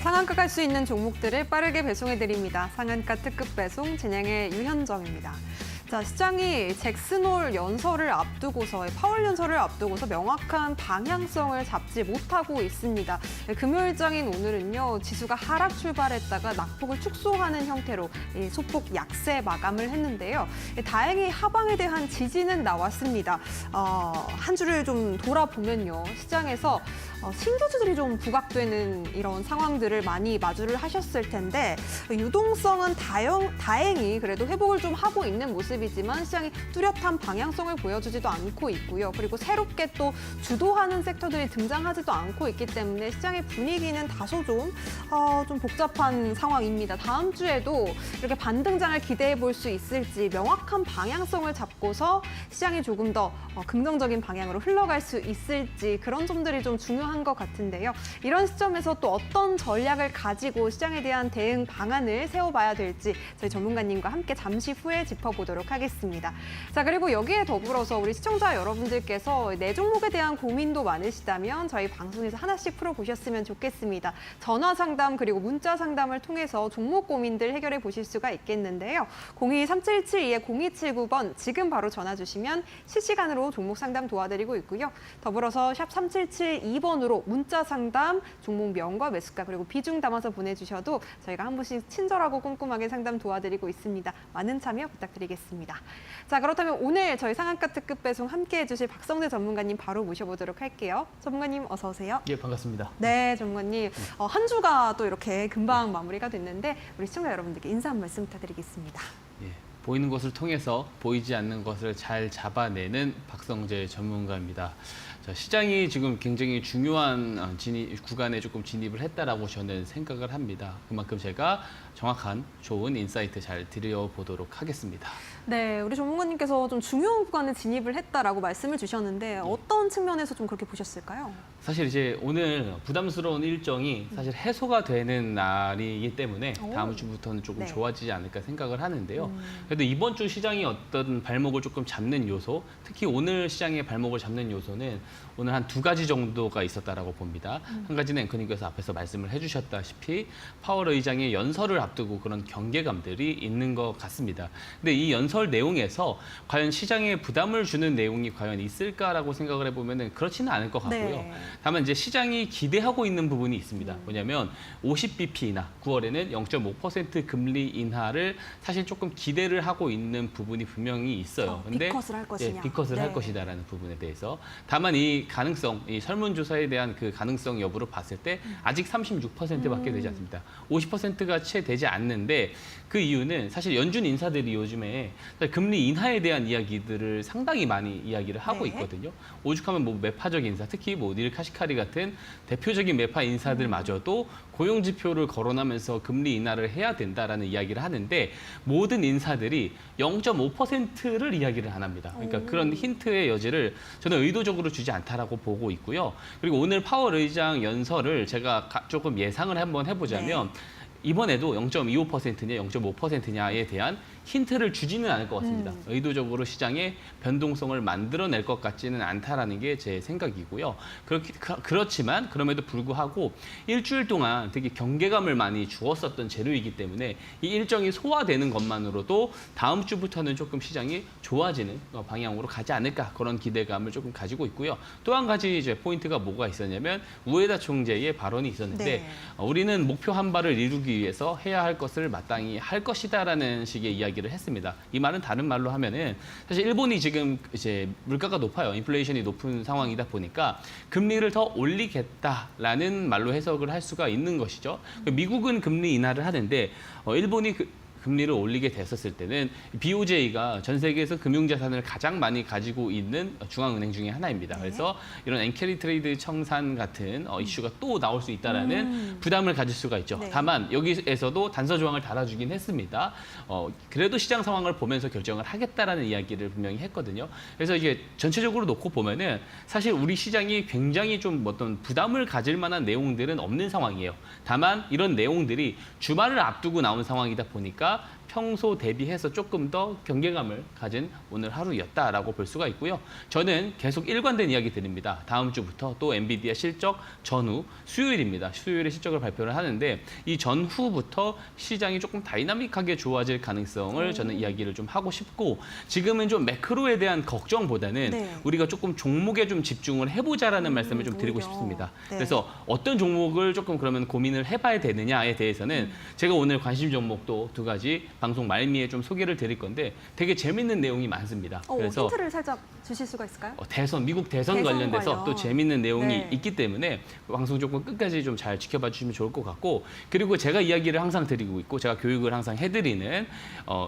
상한가 갈 수 있는 종목들을 빠르게 배송해드립니다. 상한가 특급 배송 진행의 유현정입니다. 자, 시장이 잭슨홀 연설을 앞두고서, 파월 연설을 앞두고서 명확한 방향성을 잡지 못하고 있습니다. 금요일장인 오늘은요, 지수가 하락 출발했다가 낙폭을 축소하는 형태로 소폭 약세 마감을 했는데요. 다행히 하방에 대한 지지는 나왔습니다. 한 주를 좀 돌아보면요, 시장에서 신규주들이 좀 부각되는 이런 상황들을 많이 마주를 하셨을 텐데, 유동성은 다행히 그래도 회복을 좀 하고 있는 모습이지만 시장이 뚜렷한 방향성을 보여주지도 않고 있고요. 그리고 새롭게 또 주도하는 섹터들이 등장하지도 않고 있기 때문에 시장의 분위기는 다소 좀 복잡한 상황입니다. 다음 주에도 이렇게 반등장을 기대해 볼 수 있을지, 명확한 방향성을 잡고서 시장이 조금 더 긍정적인 방향으로 흘러갈 수 있을지, 그런 점들이 좀 중요한 것 같은데요. 이런 시점에서 또 어떤 전략을 가지고 시장에 대한 대응 방안을 세워봐야 될지 저희 전문가님과 함께 잠시 후에 짚어보도록 하겠습니다. 자, 그리고 여기에 더불어서 우리 시청자 여러분들께서 내 종목에 대한 고민도 많으시다면 저희 방송에서 하나씩 풀어보셨으면 좋겠습니다. 전화 상담 그리고 문자 상담을 통해서 종목 고민들 해결해 보실 수가 있겠는데요. 02-3772-0279번 지금 바로 전화 주시면 실시간으로 종목 상담 도와드리고 있고요. 더불어서 샵 3772번으로 문자 상담, 종목명과 매수가 그리고 비중 담아서 보내주셔도 저희가 한 분씩 친절하고 꼼꼼하게 상담 도와드리고 있습니다. 많은 참여 부탁드리겠습니다. 자, 그렇다면 오늘 저희 상한가 특급 배송 함께해 주실 박성재 전문가님 바로 모셔보도록 할게요. 전문가님 어서 오세요. 예, 반갑습니다. 네, 전문가님. 한 주가 또 이렇게 금방 마무리가 됐는데 우리 시청자 여러분들께 인사 한 말씀 부탁드리겠습니다. 예, 보이는 것을 통해서 보이지 않는 것을 잘 잡아내는 박성재 전문가입니다. 자, 시장이 지금 굉장히 중요한 구간에 조금 진입을 했다라고 저는 생각을 합니다. 그만큼 제가 정확한 좋은 인사이트 잘 드려보도록 하겠습니다. 네, 우리 전문가님께서 좀 중요한 구간에 진입을 했다라고 말씀을 주셨는데 어떤 측면에서 좀 그렇게 보셨을까요? 사실 이제 오늘 부담스러운 일정이 사실 해소가 되는 날이기 때문에 다음 주부터는 조금 네. 좋아지지 않을까 생각을 하는데요. 그래도 이번 주 시장이 어떤 발목을 조금 잡는 요소, 특히 오늘 시장의 발목을 잡는 요소는 오늘 한 두 가지 정도가 있었다라고 봅니다. 한 가지는 앵커님께서 앞에서 말씀을 해주셨다시피 파월 의장의 연설을 앞두고 그런 경계감들이 있는 것 같습니다. 근데 이 연설 내용에서 과연 시장에 부담을 주는 내용이 과연 있을까라고 생각을 해보면 그렇지는 않을 것 같고요. 네. 다만 이제 시장이 기대하고 있는 부분이 있습니다. 뭐냐면 50bp 인하, 9월에는 0.5% 금리 인하를 사실 조금 기대를 하고 있는 부분이 분명히 있어요. 근데 빅컷을 할 것이냐. 빅컷을 할 것이다라는 부분에 대해서. 다만 이 가능성, 이 설문조사에 대한 그 가능성 여부를 봤을 때 아직 36%밖에 되지 않습니다. 50%가 채 되지 않는데 그 이유는 사실 연준 인사들이 요즘에 금리 인하에 대한 이야기들을 상당히 많이 이야기를 하고 네. 있거든요. 오죽하면 뭐 매파적 인사, 특히 뭐 닐 카시카리 같은 대표적인 매파 인사들마저도 고용 지표를 거론하면서 금리 인하를 해야 된다라는 이야기를 하는데 모든 인사들이 0.5%를 이야기를 안 합니다. 그러니까 그런 힌트의 여지를 저는 의도적으로 주지 않다라고 보고 있고요. 그리고 오늘 파월 의장 연설을 제가 조금 예상을 한번 해보자면 이번에도 0.25%냐 0.5%냐에 대한 힌트를 주지는 않을 것 같습니다. 의도적으로 시장에 변동성을 만들어낼 것 같지는 않다라는 게 제 생각이고요. 그렇지만 그럼에도 불구하고 일주일 동안 되게 경계감을 많이 주었었던 재료이기 때문에 이 일정이 소화되는 것만으로도 다음 주부터는 조금 시장이 좋아지는 방향으로 가지 않을까 그런 기대감을 조금 가지고 있고요. 또 한 가지 이제 포인트가 뭐가 있었냐면 우에다 총재의 발언이 있었는데 네. 우리는 목표 한 발을 이루기 위해서 해야 할 것을 마땅히 할 것이다라는 식의 이야기를 했습니다. 이 말은 다른 말로 하면은 사실 일본이 지금 이제 물가가 높아요. 인플레이션이 높은 상황이다 보니까 금리를 더 올리겠다라는 말로 해석을 할 수가 있는 것이죠. 미국은 금리 인하를 하는데 일본이 금리를 올리게 됐었을 때는 BOJ가 전 세계에서 금융자산을 가장 많이 가지고 있는 중앙은행 중에 하나입니다. 그래서 이런 엔캐리 트레이드 청산 같은 이슈가 또 나올 수 있다라는 부담을 가질 수가 있죠. 네. 다만 여기에서도 단서 조항을 달아주긴 했습니다. 그래도 시장 상황을 보면서 결정을 하겠다라는 이야기를 분명히 했거든요. 그래서 이게 전체적으로 놓고 보면은 사실 우리 시장이 굉장히 좀 어떤 부담을 가질 만한 내용들은 없는 상황이에요. 다만 이런 내용들이 주말을 앞두고 나온 상황이다 보니까 평소 대비해서 조금 더 경계감을 가진 오늘 하루였다라고 볼 수가 있고요. 저는 계속 일관된 이야기 드립니다. 다음 주부터 또 엔비디아 실적 전후 수요일입니다. 수요일에 실적을 발표를 하는데 이 전후부터 시장이 조금 다이나믹하게 좋아질 가능성을 저는 이야기를 좀 하고 싶고 지금은 좀 매크로에 대한 걱정보다는 네. 우리가 조금 종목에 좀 집중을 해보자라는 말씀을 좀 드리고 오히려. 싶습니다. 네. 그래서 어떤 종목을 조금 그러면 고민을 해봐야 되느냐에 대해서는 제가 오늘 관심 종목도 두 가지 방송 말미에 좀 소개를 드릴 건데 되게 재밌는 내용이 많습니다. 그래서 힌트를 살짝 주실 수가 있을까요? 미국 대선 대선 관련돼서 관련. 또 재밌는 내용이 네. 있기 때문에 방송 조금 끝까지 좀 잘 지켜봐 주시면 좋을 것 같고 그리고 제가 이야기를 항상 드리고 있고 제가 교육을 항상 해드리는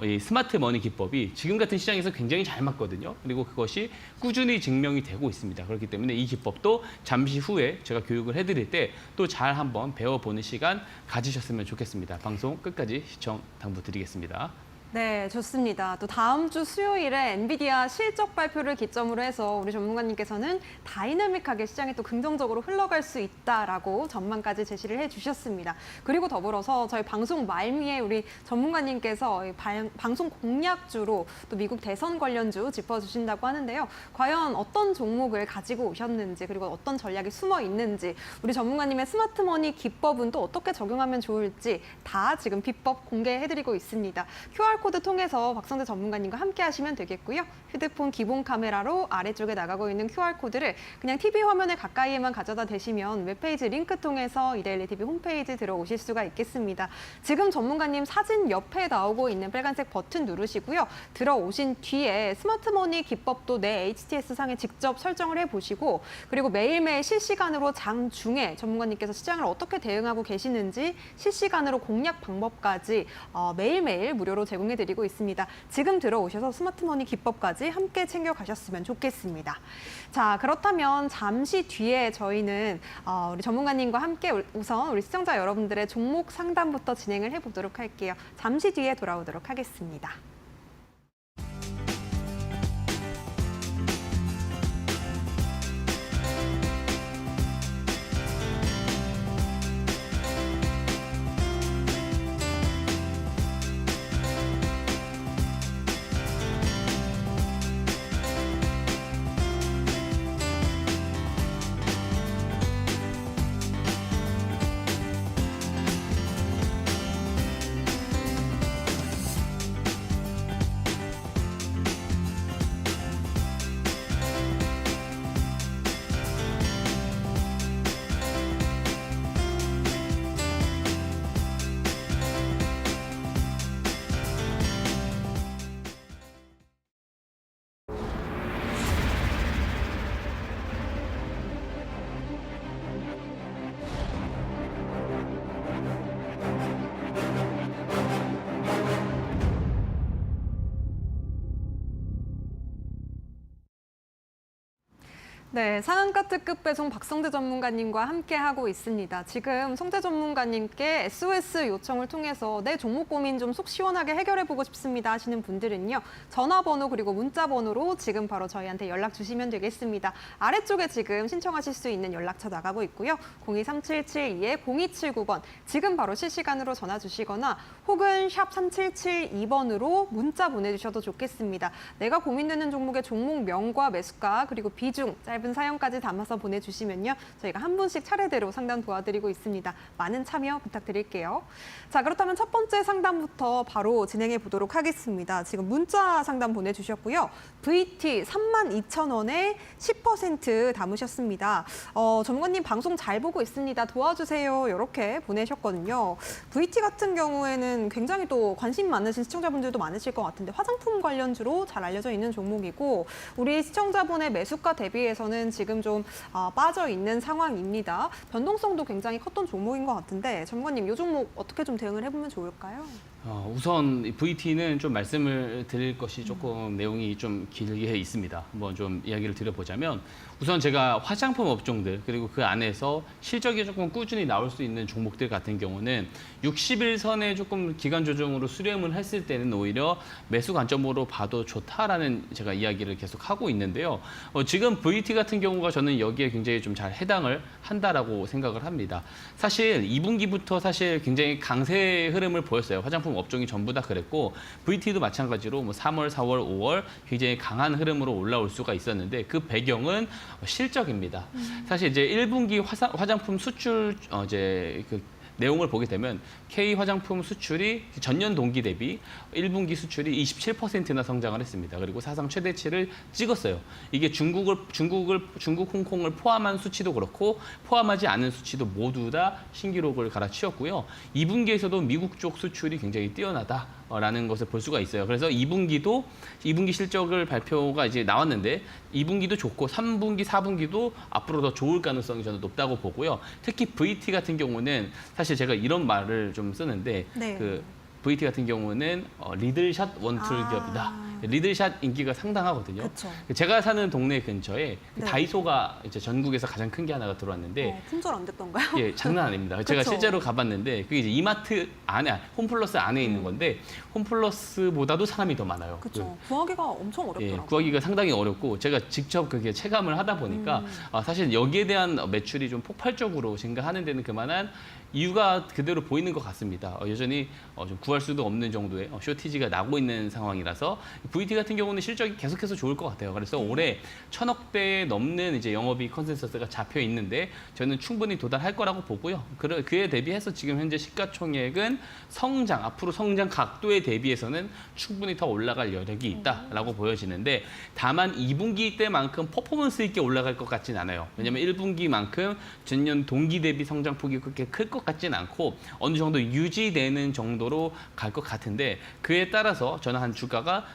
이 스마트 머니 기법이 지금 같은 시장에서 굉장히 잘 맞거든요. 그리고 그것이 꾸준히 증명이 되고 있습니다. 그렇기 때문에 이 기법도 잠시 후에 제가 교육을 해드릴 때 또 잘 한번 배워보는 시간 가지셨으면 좋겠습니다. 방송 끝까지 시청 당부드리겠습니다. 네, 좋습니다. 또 다음 주 수요일에 엔비디아 실적 발표를 기점으로 해서 우리 전문가님께서는 다이나믹하게 시장이 또 긍정적으로 흘러갈 수 있다라고 전망까지 제시를 해주셨습니다. 그리고 더불어서 저희 방송 말미에 우리 전문가님께서 방송 공략주로 또 미국 대선 관련주 짚어주신다고 하는데요. 과연 어떤 종목을 가지고 오셨는지 그리고 어떤 전략이 숨어 있는지 우리 전문가님의 스마트머니 기법은 또 어떻게 적용하면 좋을지 다 지금 비법 공개해드리고 있습니다. QR코드 통해서 박성재 전문가님과 함께 하시면 되겠고요. 휴대폰 기본 카메라로 아래쪽에 나가고 있는 QR코드를 그냥 TV 화면에 가까이에만 가져다 대시면 웹페이지 링크 통해서 이데일리 TV 홈페이지 들어오실 수가 있겠습니다. 지금 전문가님 사진 옆에 나오고 있는 빨간색 버튼 누르시고요. 들어오신 뒤에 스마트머니 기법도 내 HTS 상에 직접 설정을 해보시고 그리고 매일매일 실시간으로 장중에 전문가님께서 시장을 어떻게 대응하고 계시는지 실시간으로 공략 방법까지 매일매일 무료로 제공해드리고 있습니다. 지금 들어오셔서 스마트머니 기법까지 함께 챙겨가셨으면 좋겠습니다. 자, 그렇다면 잠시 뒤에 저희는 우리 전문가님과 함께 우선 우리 시청자 여러분들의 종목 상담부터 진행을 해보도록 할게요. 잠시 뒤에 돌아오도록 하겠습니다. 네, 상한가 특급 배송 박성재 전문가님과 함께하고 있습니다. 지금 성재 전문가님께 SOS 요청을 통해서 내 종목 고민 좀 속 시원하게 해결해보고 싶습니다 하시는 분들은요. 전화번호 그리고 문자번호로 지금 바로 저희한테 연락 주시면 되겠습니다. 아래쪽에 지금 신청하실 수 있는 연락처 나가고 있고요. 023772-0279번 지금 바로 실시간으로 전화 주시거나 혹은 샵 3772번으로 문자 보내주셔도 좋겠습니다. 내가 고민되는 종목의 종목명과 매수가 그리고 비중, 짧은 사연까지 담아서 보내주시면요. 저희가 한 분씩 차례대로 상담 도와드리고 있습니다. 많은 참여 부탁드릴게요. 자, 그렇다면 첫 번째 상담부터 바로 진행해 보도록 하겠습니다. 지금 문자 상담 보내주셨고요. VT 32,000원에 10% 담으셨습니다. 전문가님 방송 잘 보고 있습니다. 도와주세요. 이렇게 보내셨거든요. VT 같은 경우에는 굉장히 또 관심 많으신 시청자분들도 많으실 것 같은데 화장품 관련주로 잘 알려져 있는 종목이고 우리 시청자분의 매수가 대비해서는 지금 좀 빠져 있는 상황입니다. 변동성도 굉장히 컸던 종목인 것 같은데 전문가님 이 종목 어떻게 좀 대응을 해보면 좋을까요? 우선 VT는 좀 말씀을 드릴 것이 조금 내용이 좀 길게 있습니다. 한번 좀 이야기를 드려보자면 우선 제가 화장품 업종들 그리고 그 안에서 실적이 조금 꾸준히 나올 수 있는 종목들 같은 경우는 60일선에 조금 기간 조정으로 수렴을 했을 때는 오히려 매수 관점으로 봐도 좋다라는 제가 이야기를 계속 하고 있는데요. 지금 VT 같은 같은 경우가 저는 여기에 굉장히 좀 잘 해당을 한다라고 생각을 합니다. 사실 2분기부터 사실 굉장히 강세 흐름을 보였어요. 화장품 업종이 전부 다 그랬고 VT도 마찬가지로 뭐 3월, 4월, 5월 굉장히 강한 흐름으로 올라올 수가 있었는데 그 배경은 실적입니다. 사실 이제 1분기 화장품 수출 이제 그 내용을 보게 되면 K 화장품 수출이 전년 동기 대비 1분기 수출이 27%나 성장을 했습니다. 그리고 사상 최대치를 찍었어요. 이게 중국, 홍콩을 포함한 수치도 그렇고 포함하지 않은 수치도 모두 다 신기록을 갈아치웠고요. 2분기에서도 미국 쪽 수출이 굉장히 뛰어나다라는 것을 볼 수가 있어요. 그래서 2분기 실적을 발표가 이제 나왔는데 2분기도 좋고 3분기, 4분기도 앞으로 더 좋을 가능성이 저는 높다고 보고요. 특히 VT 같은 경우는 사실 제가 이런 말을 좀 쓰는데 네. 그 VT 같은 경우는 리들샷 원툴 기업이다. 리들샷 인기가 상당하거든요. 그쵸. 제가 사는 동네 근처에 네. 다이소가 이제 전국에서 가장 큰 게 하나가 들어왔는데 품절 안 됐던가요? 예, 장난 아닙니다. 제가 그쵸. 실제로 가봤는데 그게 이제 이마트 안에 홈플러스 안에 있는 건데 홈플러스보다도 사람이 더 많아요. 그렇죠. 구하기가 엄청 어렵더라고요. 예, 구하기가 상당히 어렵고 제가 직접 그게 체감을 하다 보니까 사실 여기에 대한 매출이 좀 폭발적으로 증가하는 데는 그만한 이유가 그대로 보이는 것 같습니다. 여전히 좀 구할 수도 없는 정도의 쇼티지가 나고 있는 상황이라서 VT 같은 경우는 실적이 계속해서 좋을 것 같아요. 그래서 올해 1,000억대 넘는 이제 영업이익 컨센서스가 잡혀 있는데 저는 충분히 도달할 거라고 보고요. 그에 대비해서 지금 현재 시가총액은 앞으로 성장 각도에 대비해서는 충분히 더 올라갈 여력이 있다라고 보여지는데 다만 2분기 때만큼 퍼포먼스 있게 올라갈 것 같진 않아요. 왜냐하면 1분기만큼 전년 동기 대비 성장폭이 그렇게 클 것 같진 않고 어느 정도 유지되는 정도로 갈 것 같은데 그에 따라서 저는 한 주가가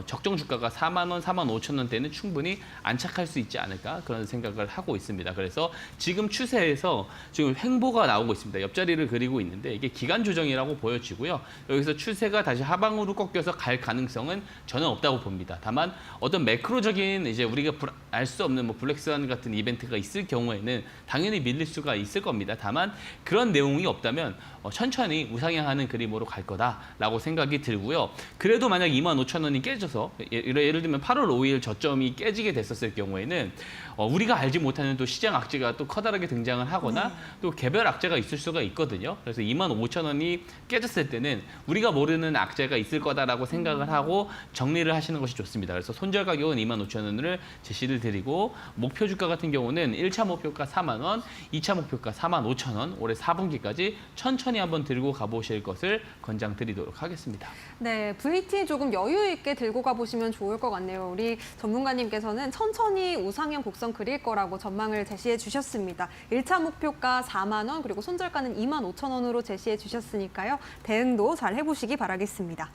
적정 주가가 4만 원, 4만 5천 원대는 충분히 안착할 수 있지 않을까 그런 생각을 하고 있습니다. 그래서 지금 추세에서 지금 횡보가 나오고 있습니다. 옆자리를 그리고 있는데 이게 기간 조정이라고 보여지고요. 여기서 추세가 다시 하방으로 꺾여서 갈 가능성은 저는 없다고 봅니다. 다만 어떤 매크로적인 이제 우리가 알 수 없는 뭐 블랙스완 같은 이벤트가 있을 경우에는 당연히 밀릴 수가 있을 겁니다. 다만 그런 내용이 없다면 천천히 우상향하는 그림으로 갈 거다라고 생각이 들고요. 그래도 만약 2만 5천 원이 깨져서 예를 들면 8월 5일 저점이 깨지게 됐었을 경우에는 우리가 알지 못하는 또 시장 악재가 또 커다랗게 등장을 하거나 또 개별 악재가 있을 수가 있거든요. 그래서 2만 5천 원이 깨졌을 때는 우리가 모르는 악재가 있을 거다라고 생각을 하고 정리를 하시는 것이 좋습니다. 그래서 손절 가격은 2만 5천 원을 제시를 드리고 목표 주가 같은 경우는 1차 목표가 4만 원, 2차 목표가 4만 5천 원, 올해 4분기까지 천천히 한번 들고 가보실 것을 권장드리도록 하겠습니다. 네, VT 조금 여유 있게 들고 가보시면 좋을 것 같네요. 우리 전문가님께서는 천천히 우상향 곡선 그릴 거라고 전망을 제시해 주셨습니다. 1차 목표가 4만 원, 그리고 손절가는 2만 5천 원으로 제시해 주셨으니까요. 대응도 잘 해보시기 바라겠습니다.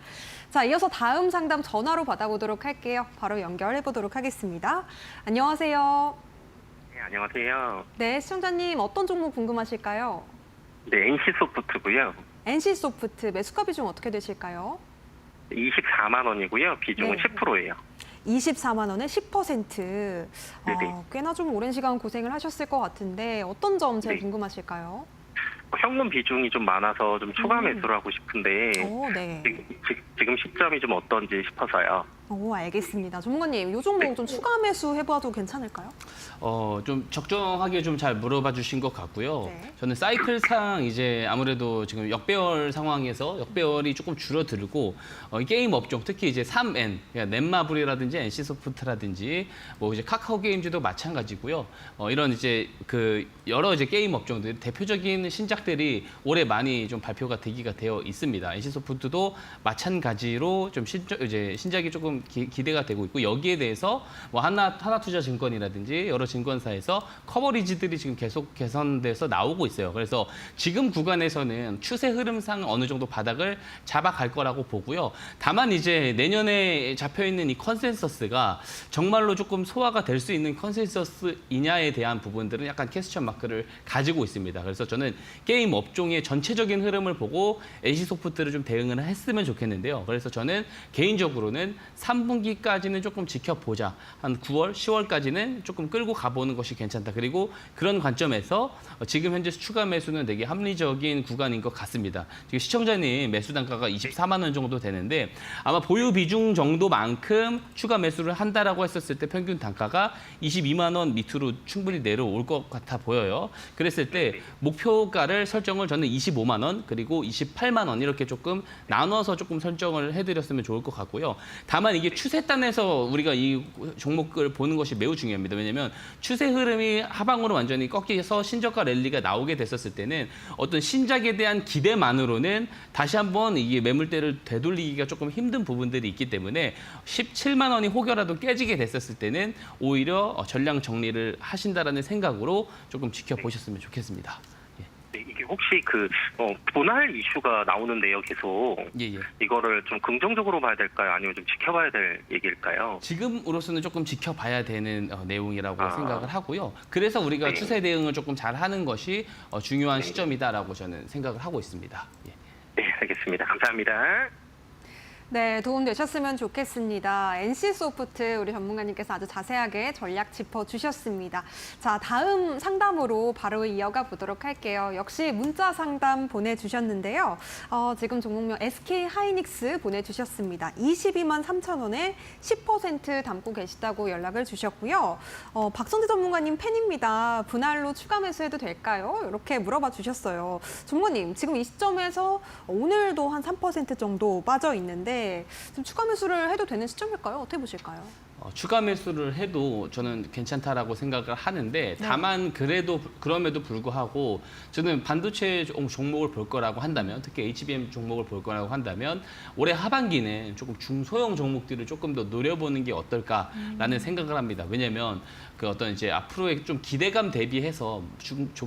자, 이어서 다음 상담 전화로 받아보도록 할게요. 바로 연결해 보도록 하겠습니다. 안녕하세요. 네, 안녕하세요. 네, 시청자님 어떤 종목 궁금하실까요? 네, NC소프트고요. NC소프트 매수가 비중 어떻게 되실까요? 24만 원이고요. 비중은 네. 10%예요. 24만 원에 10%. 네네. 꽤나 좀 오랜 시간 고생을 하셨을 것 같은데 어떤 점 제일 네. 궁금하실까요? 현금 비중이 좀 많아서 좀 추가 매수를 하고 싶은데 네. 지금 시점이 좀 어떤지 싶어서요. 알겠습니다. 전문가님, 이 종목 좀 추가 매수 해봐도 괜찮을까요? 좀 적정하게 좀 잘 물어봐 주신 것 같고요. 네. 저는 사이클상 이제 아무래도 지금 역배열 상황에서 역배열이 조금 줄어들고 이 게임 업종 특히 이제 3N, 그러니까 넷마블이라든지 NC소프트라든지 뭐 이제 카카오 게임즈도 마찬가지고요. 이런 이제 그 여러 이제 게임 업종들 대표적인 신작들이 올해 많이 좀 발표가 되기가 되어 있습니다. NC소프트도 마찬가지로 좀 신작이 조금 기대가 되고 있고 여기에 대해서 뭐 하나투자증권이라든지 여러 증권사에서 커버리지들이 지금 계속 개선돼서 나오고 있어요. 그래서 지금 구간에서는 추세 흐름상 어느 정도 바닥을 잡아갈 거라고 보고요. 다만 이제 내년에 잡혀 있는 이 컨센서스가 정말로 조금 소화가 될 수 있는 컨센서스이냐에 대한 부분들은 약간 퀘스천 마크를 가지고 있습니다. 그래서 저는 게임 업종의 전체적인 흐름을 보고 NC소프트를 좀 대응을 했으면 좋겠는데요. 그래서 저는 개인적으로는 3분기까지는 조금 지켜보자. 한 9월, 10월까지는 조금 끌고 가보는 것이 괜찮다. 그리고 그런 관점에서 지금 현재 추가 매수는 되게 합리적인 구간인 것 같습니다. 지금 시청자님 매수 단가가 24만 원 정도 되는데 아마 보유 비중 정도만큼 추가 매수를 한다라고 했었을 때 평균 단가가 22만 원 밑으로 충분히 내려올 것 같아 보여요. 그랬을 때 목표가를 설정을 저는 25만 원 그리고 28만 원 이렇게 조금 나눠서 조금 설정을 해드렸으면 좋을 것 같고요. 다만 이게 추세단에서 우리가 이 종목을 보는 것이 매우 중요합니다. 왜냐하면 추세 흐름이 하방으로 완전히 꺾여서 신저가 랠리가 나오게 됐었을 때는 어떤 신작에 대한 기대만으로는 다시 한번 이게 매물대를 되돌리기가 조금 힘든 부분들이 있기 때문에 17만 원이 혹여라도 깨지게 됐었을 때는 오히려 전량 정리를 하신다라는 생각으로 조금 지켜보셨으면 좋겠습니다. 네, 이게 혹시 분할 이슈가 나오는데요, 계속. 예. 이거를 좀 긍정적으로 봐야 될까요? 아니면 좀 지켜봐야 될 얘기일까요? 지금으로서는 조금 지켜봐야 되는 내용이라고 생각을 하고요. 그래서 우리가 네. 추세 대응을 조금 잘 하는 것이 중요한 시점이다라고 저는 생각을 하고 있습니다. 예. 네, 알겠습니다. 감사합니다. 네, 도움되셨으면 좋겠습니다. NC소프트 우리 전문가님께서 아주 자세하게 전략 짚어주셨습니다. 자, 다음 상담으로 바로 이어가 보도록 할게요. 역시 문자 상담 보내주셨는데요. 지금 종목명 SK하이닉스 보내주셨습니다. 22만 3천 원에 10% 담고 계시다고 연락을 주셨고요. 박선재 전문가님 팬입니다. 분할로 추가 매수해도 될까요? 이렇게 물어봐 주셨어요. 전문가님, 지금 이 시점에서 오늘도 한 3% 정도 빠져 있는데 좀 추가 매수를 해도 되는 시점일까요? 어떻게 보실까요? 추가 매수를 해도 저는 괜찮다라고 생각을 하는데 다만 그럼에도 불구하고 저는 반도체 종목을 볼 거라고 한다면 특히 HBM 종목을 볼 거라고 한다면 올해 하반기는 조금 중소형 종목들을 조금 더 노려보는 게 어떨까라는 생각을 합니다. 왜냐하면 그 어떤 이제 앞으로의 좀 기대감 대비해서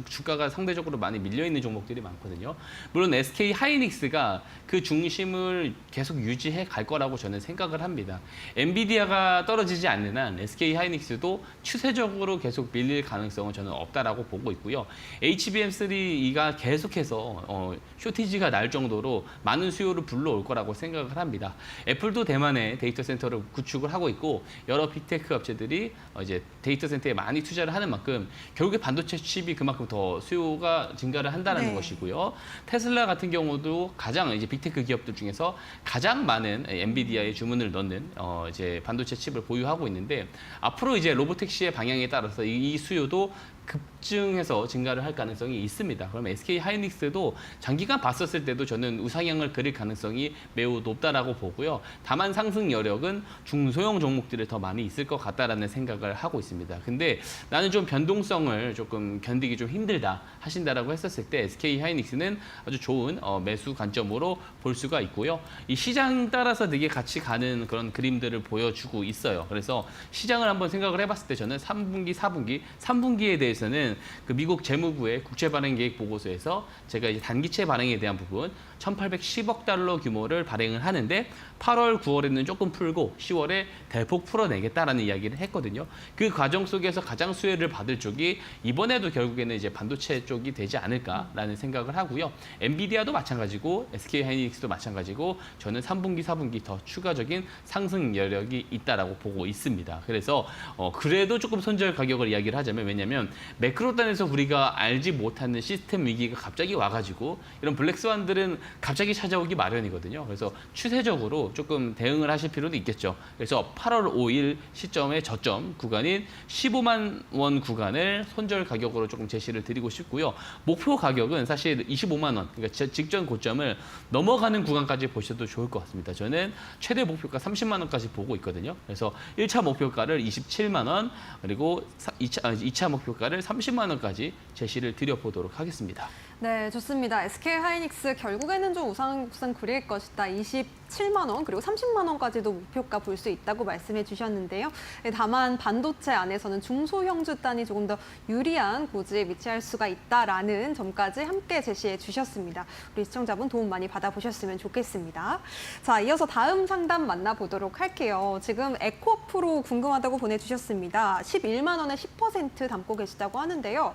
주가가 상대적으로 많이 밀려 있는 종목들이 많거든요. 물론 SK 하이닉스가 그 중심을 계속 유지해 갈 거라고 저는 생각을 합니다. 엔비디아가 떨어지지 않는 한 SK 하이닉스도 추세적으로 계속 밀릴 가능성은 저는 없다라고 보고 있고요. HBM3E가 계속해서 쇼티지가 날 정도로 많은 수요를 불러올 거라고 생각을 합니다. 애플도 대만에 데이터 센터를 구축을 하고 있고 여러 빅테크 업체들이 이제 데이터 센터에 많이 투자를 하는 만큼 결국에 반도체 칩이 그만큼 더 수요가 증가를 한다는 것이고요. 테슬라 같은 경우도 가장 이제 빅테크 기업들 중에서 가장 많은 엔비디아의 주문을 넣는 이제 반도체 칩을 보유하고 있는데 앞으로 이제 로보택시의 방향에 따라서 이 수요도 급증해서 증가를 할 가능성이 있습니다. 그러면 SK 하이닉스도 장기간 봤었을 때도 저는 우상향을 그릴 가능성이 매우 높다라고 보고요. 다만 상승 여력은 중소형 종목들이 더 많이 있을 것 같다라는 생각을 하고 있습니다. 근데 나는 좀 변동성을 조금 견디기 좀 힘들다 하신다라고 했었을 때 SK 하이닉스는 아주 좋은 매수 관점으로 볼 수가 있고요. 이 시장 따라서 되게 같이 가는 그런 그림들을 보여주고 있어요. 그래서 시장을 한번 생각을 해봤을 때 저는 3분기, 4분기, 3분기에 대해서는 그 미국 재무부의 국채 발행 계획 보고서에서 제가 이제 단기채 발행에 대한 부분 1,810억 달러 규모를 발행을 하는데 8월, 9월에는 조금 풀고 10월에 대폭 풀어내겠다라는 이야기를 했거든요. 그 과정 속에서 가장 수혜를 받을 쪽이 이번에도 결국에는 이제 반도체 쪽이 되지 않을까라는 생각을 하고요. 엔비디아도 마찬가지고 SK 하이닉스도 마찬가지고 저는 3분기, 4분기 더 추가적인 상승 여력이 있다라고 보고 있습니다. 그래서 그래도 조금 손절 가격을 이야기를 하자면 왜냐하면 매크로단에서 우리가 알지 못하는 시스템 위기가 갑자기 와가지고 이런 블랙스완들은 갑자기 찾아오기 마련이거든요. 그래서 추세적으로 조금 대응을 하실 필요도 있겠죠. 그래서 8월 5일 시점의 저점 구간인 15만 원 구간을 손절 가격으로 조금 제시를 드리고 싶고요. 목표 가격은 사실 25만 원, 그러니까 직전 고점을 넘어가는 구간까지 보셔도 좋을 것 같습니다. 저는 최대 목표가 30만 원까지 보고 있거든요. 그래서 1차 목표가를 27만 원, 그리고 2차 목표가를 30만 원까지 제시를 드려보도록 하겠습니다. 네, 좋습니다. SK 하이닉스 결국에는 좀 우상향 그릴 것이다. 27만 원 그리고 30만 원까지도 목표가 볼 수 있다고 말씀해 주셨는데요. 다만 반도체 안에서는 중소형 주단이 조금 더 유리한 고지에 위치할 수가 있다라는 점까지 함께 제시해 주셨습니다. 우리 시청자분 도움 많이 받아보셨으면 좋겠습니다. 자, 이어서 다음 상담 만나보도록 할게요. 지금 에코프로 궁금하다고 보내주셨습니다. 11만 원에 10% 담고 계시다. 계시다고 하는데요.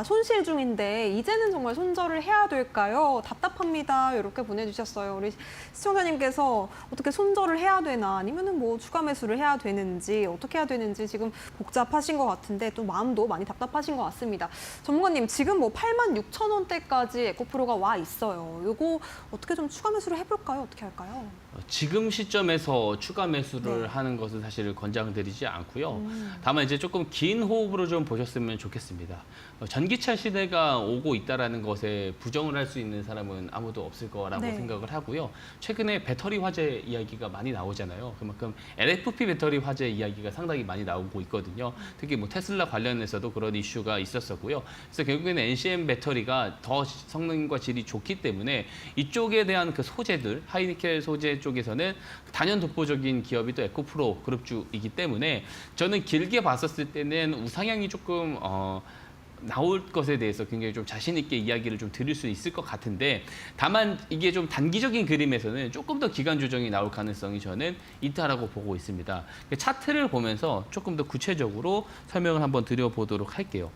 손실 중인데 이제는 정말 손절을 해야 될까요? 답답합니다. 이렇게 보내주셨어요. 우리 시청자님께서 어떻게 손절을 해야 되나 아니면은 뭐 추가 매수를 해야 되는지 어떻게 해야 되는지 지금 복잡하신 것 같은데 또 마음도 많이 답답하신 것 같습니다. 전문가님 지금 뭐 86,000원대까지 에코프로가 와 있어요. 이거 어떻게 좀 추가 매수를 해볼까요? 어떻게 할까요? 지금 시점에서 추가 매수를 네. 하는 것은 사실 권장드리지 않고요. 다만 이제 조금 긴 호흡으로 좀 보셨으면 좋겠습니다. 전기차 시대가 오고 있다라는 것에 부정을 할 수 있는 사람은 아무도 없을 거라고 네. 생각을 하고요. 최근에 배터리 화재 이야기가 많이 나오잖아요. 그만큼 LFP 배터리 화재 이야기가 상당히 많이 나오고 있거든요. 특히 뭐 테슬라 관련해서도 그런 이슈가 있었었고요. 그래서 결국에는 NCM 배터리가 더 성능과 질이 좋기 때문에 이쪽에 대한 그 소재들, 하이니켈 소재 쪽에서는 단연 독보적인 기업이 또 에코프로 그룹주이기 때문에 저는 길게 봤었을 때는 우상향이 조금 나올 것에 대해서 굉장히 좀 자신 있게 이야기를 좀 드릴 수 있을 것 같은데 다만 이게 좀 단기적인 그림에서는 조금 더 기간 조정이 나올 가능성이 저는 있다라고 보고 있습니다. 차트를 보면서 조금 더 구체적으로 설명을 한번 드려보도록 할게요.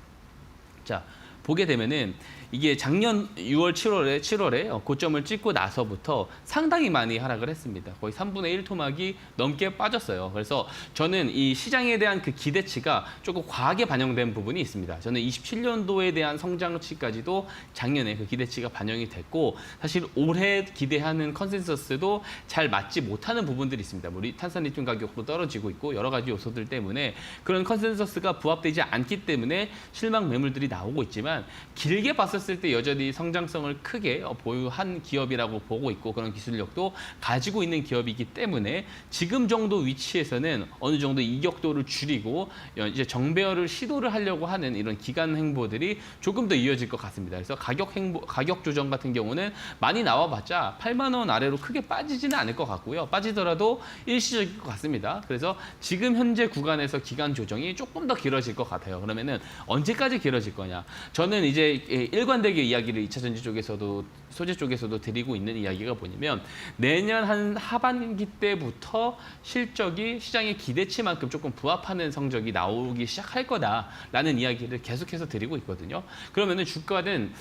자, 보게 되면은 이게 작년 6월, 7월에 고점을 찍고 나서부터 상당히 많이 하락을 했습니다. 거의 3분의 1 토막이 넘게 빠졌어요. 그래서 저는 이 시장에 대한 그 기대치가 조금 과하게 반영된 부분이 있습니다. 저는 27년도에 대한 성장치까지도 작년에 그 기대치가 반영이 됐고 사실 올해 기대하는 컨센서스도 잘 맞지 못하는 부분들이 있습니다. 우리 탄산리튬 가격도 떨어지고 있고 여러 가지 요소들 때문에 그런 컨센서스가 부합되지 않기 때문에 실망 매물들이 나오고 있지만 길게 봤을 때 여전히 성장성을 크게 보유한 기업이라고 보고 있고 그런 기술력도 가지고 있는 기업이기 때문에 지금 정도 위치에서는 어느 정도 이격도를 줄이고 이제 정배열을 시도를 하려고 하는 이런 기간 행보들이 조금 더 이어질 것 같습니다. 그래서 가격 조정 같은 경우는 많이 나와봤자 8만 원 아래로 크게 빠지지는 않을 것 같고요. 빠지더라도 일시적일 것 같습니다. 그래서 지금 현재 구간에서 기간 조정이 조금 더 길어질 것 같아요. 그러면은 언제까지 길어질 거냐? 저는 이제 일관되게 이야기를 2차 전지 쪽에서도 소재 쪽에서도 드리고 있는 이야기가 뭐냐면 내년 한 하반기 때부터 실적이 시장의 기대치만큼 조금 부합하는 성적이 나오기 시작할 거다라는 이야기를 계속해서 드리고 있거든요. 그러면은 주가는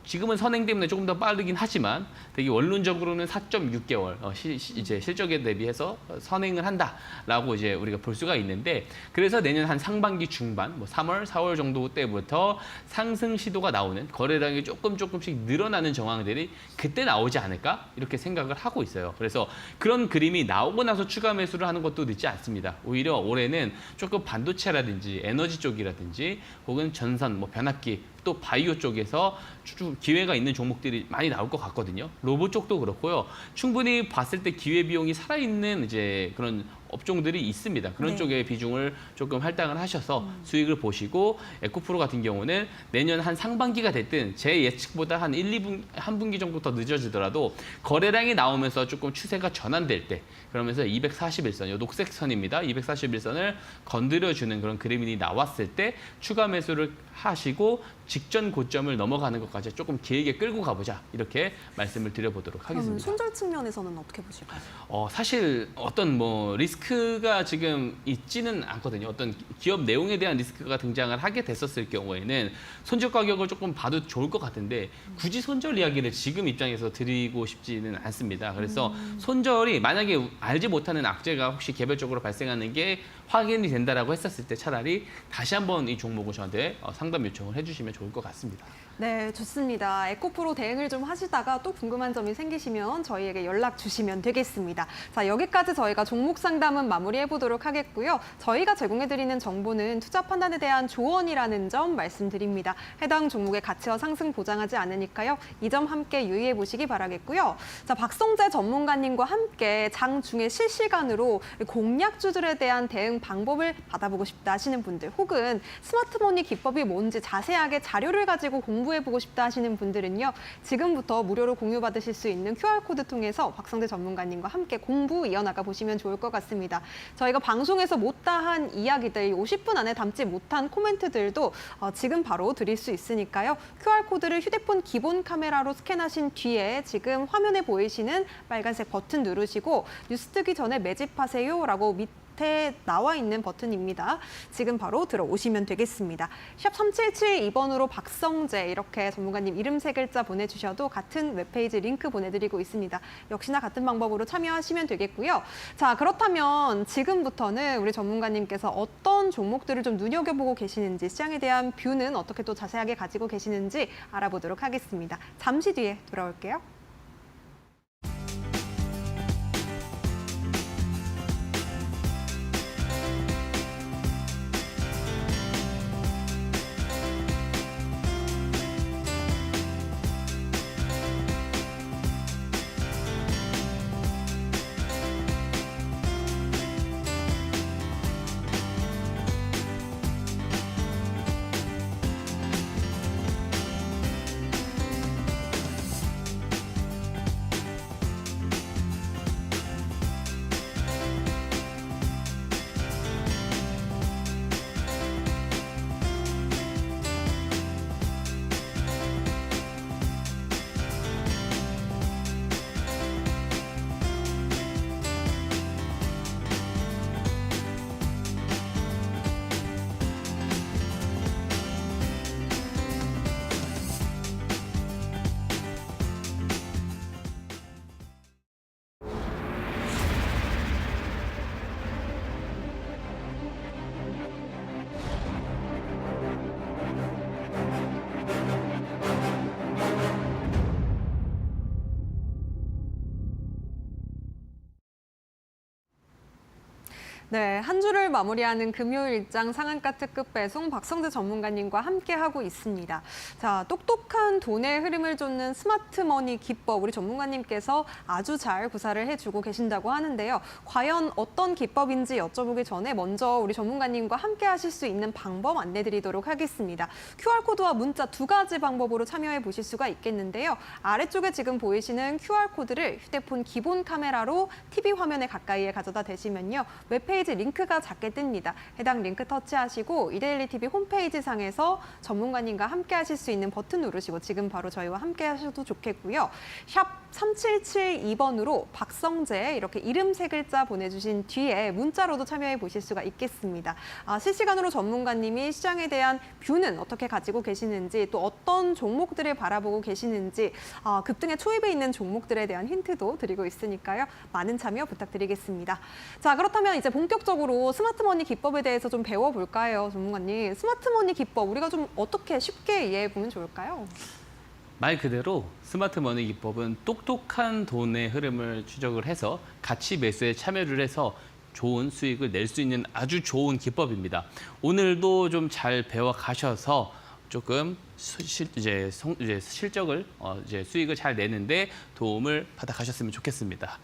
지금은 선행 때문에 조금 더 빠르긴 하지만 되게 원론적으로는 4.6개월 이제 실적에 대비해서 선행을 한다라고 이제 우리가 볼 수가 있는데 그래서 내년 한 상반기 중반, 뭐 3월, 4월 정도 때부터 상승 시도가 나오는 거래량이 조금씩 늘어나는 정황들이 그때 나오지 않을까 이렇게 생각을 하고 있어요. 그래서 그런 그림이 나오고 나서 추가 매수를 하는 것도 늦지 않습니다. 오히려 올해는 조금 반도체라든지 에너지 쪽이라든지 혹은 전선, 뭐 변압기 또 바이오 쪽에서 기회가 있는 종목들이 많이 나올 것 같거든요. 로봇 쪽도 그렇고요. 충분히 봤을 때 기회 비용이 살아있는 이제 그런 업종들이 있습니다. 그런 네. 쪽에 비중을 조금 할당을 하셔서 수익을 보시고 에코프로 같은 경우는 내년 한 상반기가 됐든 제 예측보다 한 1, 2분기 정도 더 늦어지더라도 거래량이 나오면서 조금 추세가 전환될 때 그러면서 241선, 요 녹색 선입니다. 241선을 건드려주는 그런 그림이 나왔을 때 추가 매수를 하시고 직전 고점을 넘어가는 것까지 조금 길게 끌고 가보자 이렇게 말씀을 드려보도록 그럼 하겠습니다. 손절 측면에서는 어떻게 보실까요? 사실 어떤 뭐 리스크가 지금 있지는 않거든요. 어떤 기업 내용에 대한 리스크가 등장을 하게 됐었을 경우에는 손절 가격을 조금 봐도 좋을 것 같은데 굳이 손절 이야기를 지금 입장에서 드리고 싶지는 않습니다. 그래서 손절이 만약에 알지 못하는 악재가 혹시 개별적으로 발생하는 게 확인이 된다라고 했었을 때 차라리 다시 한번 이 종목을 저한테 상담 요청을 해주시면 좋을 것 같습니다. 네, 좋습니다. 에코프로 대응을 좀 하시다가 또 궁금한 점이 생기시면 저희에게 연락 주시면 되겠습니다. 자, 여기까지 저희가 종목 상담은 마무리해 보도록 하겠고요. 저희가 제공해드리는 정보는 투자 판단에 대한 조언이라는 점 말씀드립니다. 해당 종목의 가치와 상승 보장하지 않으니까요. 이 점 함께 유의해 보시기 바라겠고요. 자, 박성재 전문가님과 함께 장중에 실시간으로 공략주들에 대한 대응 방법을 받아보고 싶다 하시는 분들 혹은 스마트머니 기법이 뭔지 자세하게 자료를 가지고 공부해보고 싶다 하시는 분들은요. 지금부터 무료로 공유받으실 수 있는 QR코드 통해서 박성재 전문가님과 함께 공부 이어나가 보시면 좋을 것 같습니다. 저희가 방송에서 못다한 이야기들, 50분 안에 담지 못한 코멘트들도 지금 바로 드릴 수 있으니까요. QR코드를 휴대폰 기본 카메라로 스캔하신 뒤에 지금 화면에 보이시는 빨간색 버튼 누르시고 뉴스 뜨기 전에 매집하세요라고 앞에 나와 있는 버튼입니다. 지금 바로 들어오시면 되겠습니다. 샵 3772번으로 박성재 이렇게 전문가님 이름 3글자 보내주셔도 같은 웹페이지 링크 보내드리고 있습니다. 역시나 같은 방법으로 참여하시면 되겠고요. 자, 그렇다면 지금부터는 우리 전문가님께서 어떤 종목들을 좀 눈여겨보고 계시는지, 시장에 대한 뷰는 어떻게 또 자세하게 가지고 계시는지 알아보도록 하겠습니다. 잠시 뒤에 돌아올게요. 네, 한 주를 마무리하는 금요일 일장 상한가 특급 배송 박성재 전문가님과 함께하고 있습니다. 자, 똑똑한 돈의 흐름을 쫓는 스마트머니 기법 우리 전문가님께서 아주 잘 구사를 해주고 계신다고 하는데요. 과연 어떤 기법인지 여쭤보기 전에 먼저 우리 전문가님과 함께하실 수 있는 방법 안내드리도록 하겠습니다. QR코드와 문자 2가지 방법으로 참여해 보실 수가 있겠는데요. 아래쪽에 지금 보이시는 QR코드를 휴대폰 기본 카메라로 TV 화면에 가까이에 가져다 대시면요. 웹페이지 링크가 작게 뜹니다. 해당 링크 터치하시고 이데일리 TV 홈페이지 상에서 전문가님과 함께 하실 수 있는 버튼 누르시고 지금 바로 저희와 함께 하셔도 좋겠고요. 샵 3772번으로 박성재 이렇게 이름 3글자 보내주신 뒤에 문자로도 참여해 보실 수가 있겠습니다. 실시간으로 전문가님이 시장에 대한 뷰는 어떻게 가지고 계시는지 또 어떤 종목들을 바라보고 계시는지 급등에 초입에 있는 종목들에 대한 힌트도 드리고 있으니까요. 많은 참여 부탁드리겠습니다. 자, 그렇다면 이제 본격적으로 스마트머니 기법에 대해서 좀 배워볼까요, 전문가님? 스마트머니 기법 우리가 좀 어떻게 쉽게 이해해 보면 좋을까요? 말 그대로 스마트머니 기법은 똑똑한 돈의 흐름을 추적을 해서 가치 매수에 참여를 해서 좋은 수익을 낼 수 있는 아주 좋은 기법입니다. 오늘도 좀 잘 배워 가셔서 조금 실적을 수익을 잘 내는데 도움을 받아 가셨으면 좋겠습니다.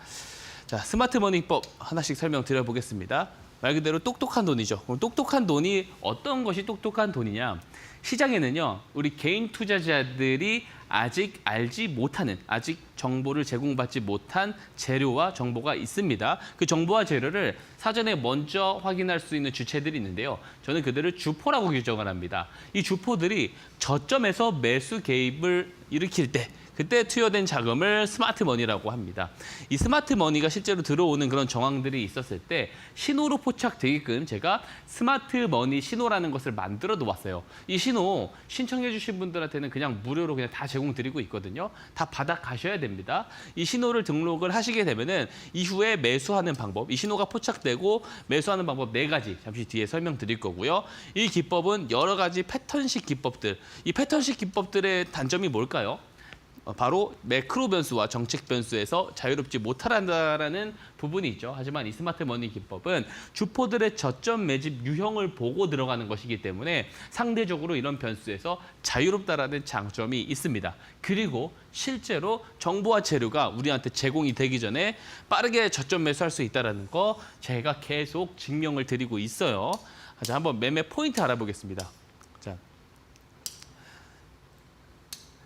자, 스마트머니 기법 하나씩 설명드려보겠습니다. 말 그대로 똑똑한 돈이죠. 그럼 똑똑한 돈이 어떤 것이 똑똑한 돈이냐? 시장에는요, 우리 개인 투자자들이 아직 알지 못하는, 아직 정보를 제공받지 못한 재료와 정보가 있습니다. 그 정보와 재료를 사전에 먼저 확인할 수 있는 주체들이 있는데요. 저는 그들을 주포라고 규정을 합니다. 이 주포들이 저점에서 매수 개입을 일으킬 때 그때 투여된 자금을 스마트머니라고 합니다. 이 스마트머니가 실제로 들어오는 그런 정황들이 있었을 때 신호로 포착되게끔 제가 스마트머니 신호라는 것을 만들어 놓았어요. 이 신호 신청해 주신 분들한테는 그냥 무료로 그냥 다 제공드리고 있거든요. 다 받아 가셔야 됩니다. 이 신호를 등록을 하시게 되면은 이후에 매수하는 방법, 이 신호가 포착되고 매수하는 방법 4가지 잠시 뒤에 설명드릴 거고요. 이 기법은 여러 가지 패턴식 기법들, 이 패턴식 기법들의 단점이 뭘까요? 바로 매크로 변수와 정책 변수에서 자유롭지 못하다라는 부분이 있죠. 하지만 이 스마트머니 기법은 주포들의 저점 매집 유형을 보고 들어가는 것이기 때문에 상대적으로 이런 변수에서 자유롭다라는 장점이 있습니다. 그리고 실제로 정보와 재료가 우리한테 제공이 되기 전에 빠르게 저점 매수할 수 있다는 거 제가 계속 증명을 드리고 있어요. 자, 한번 매매 포인트 알아보겠습니다.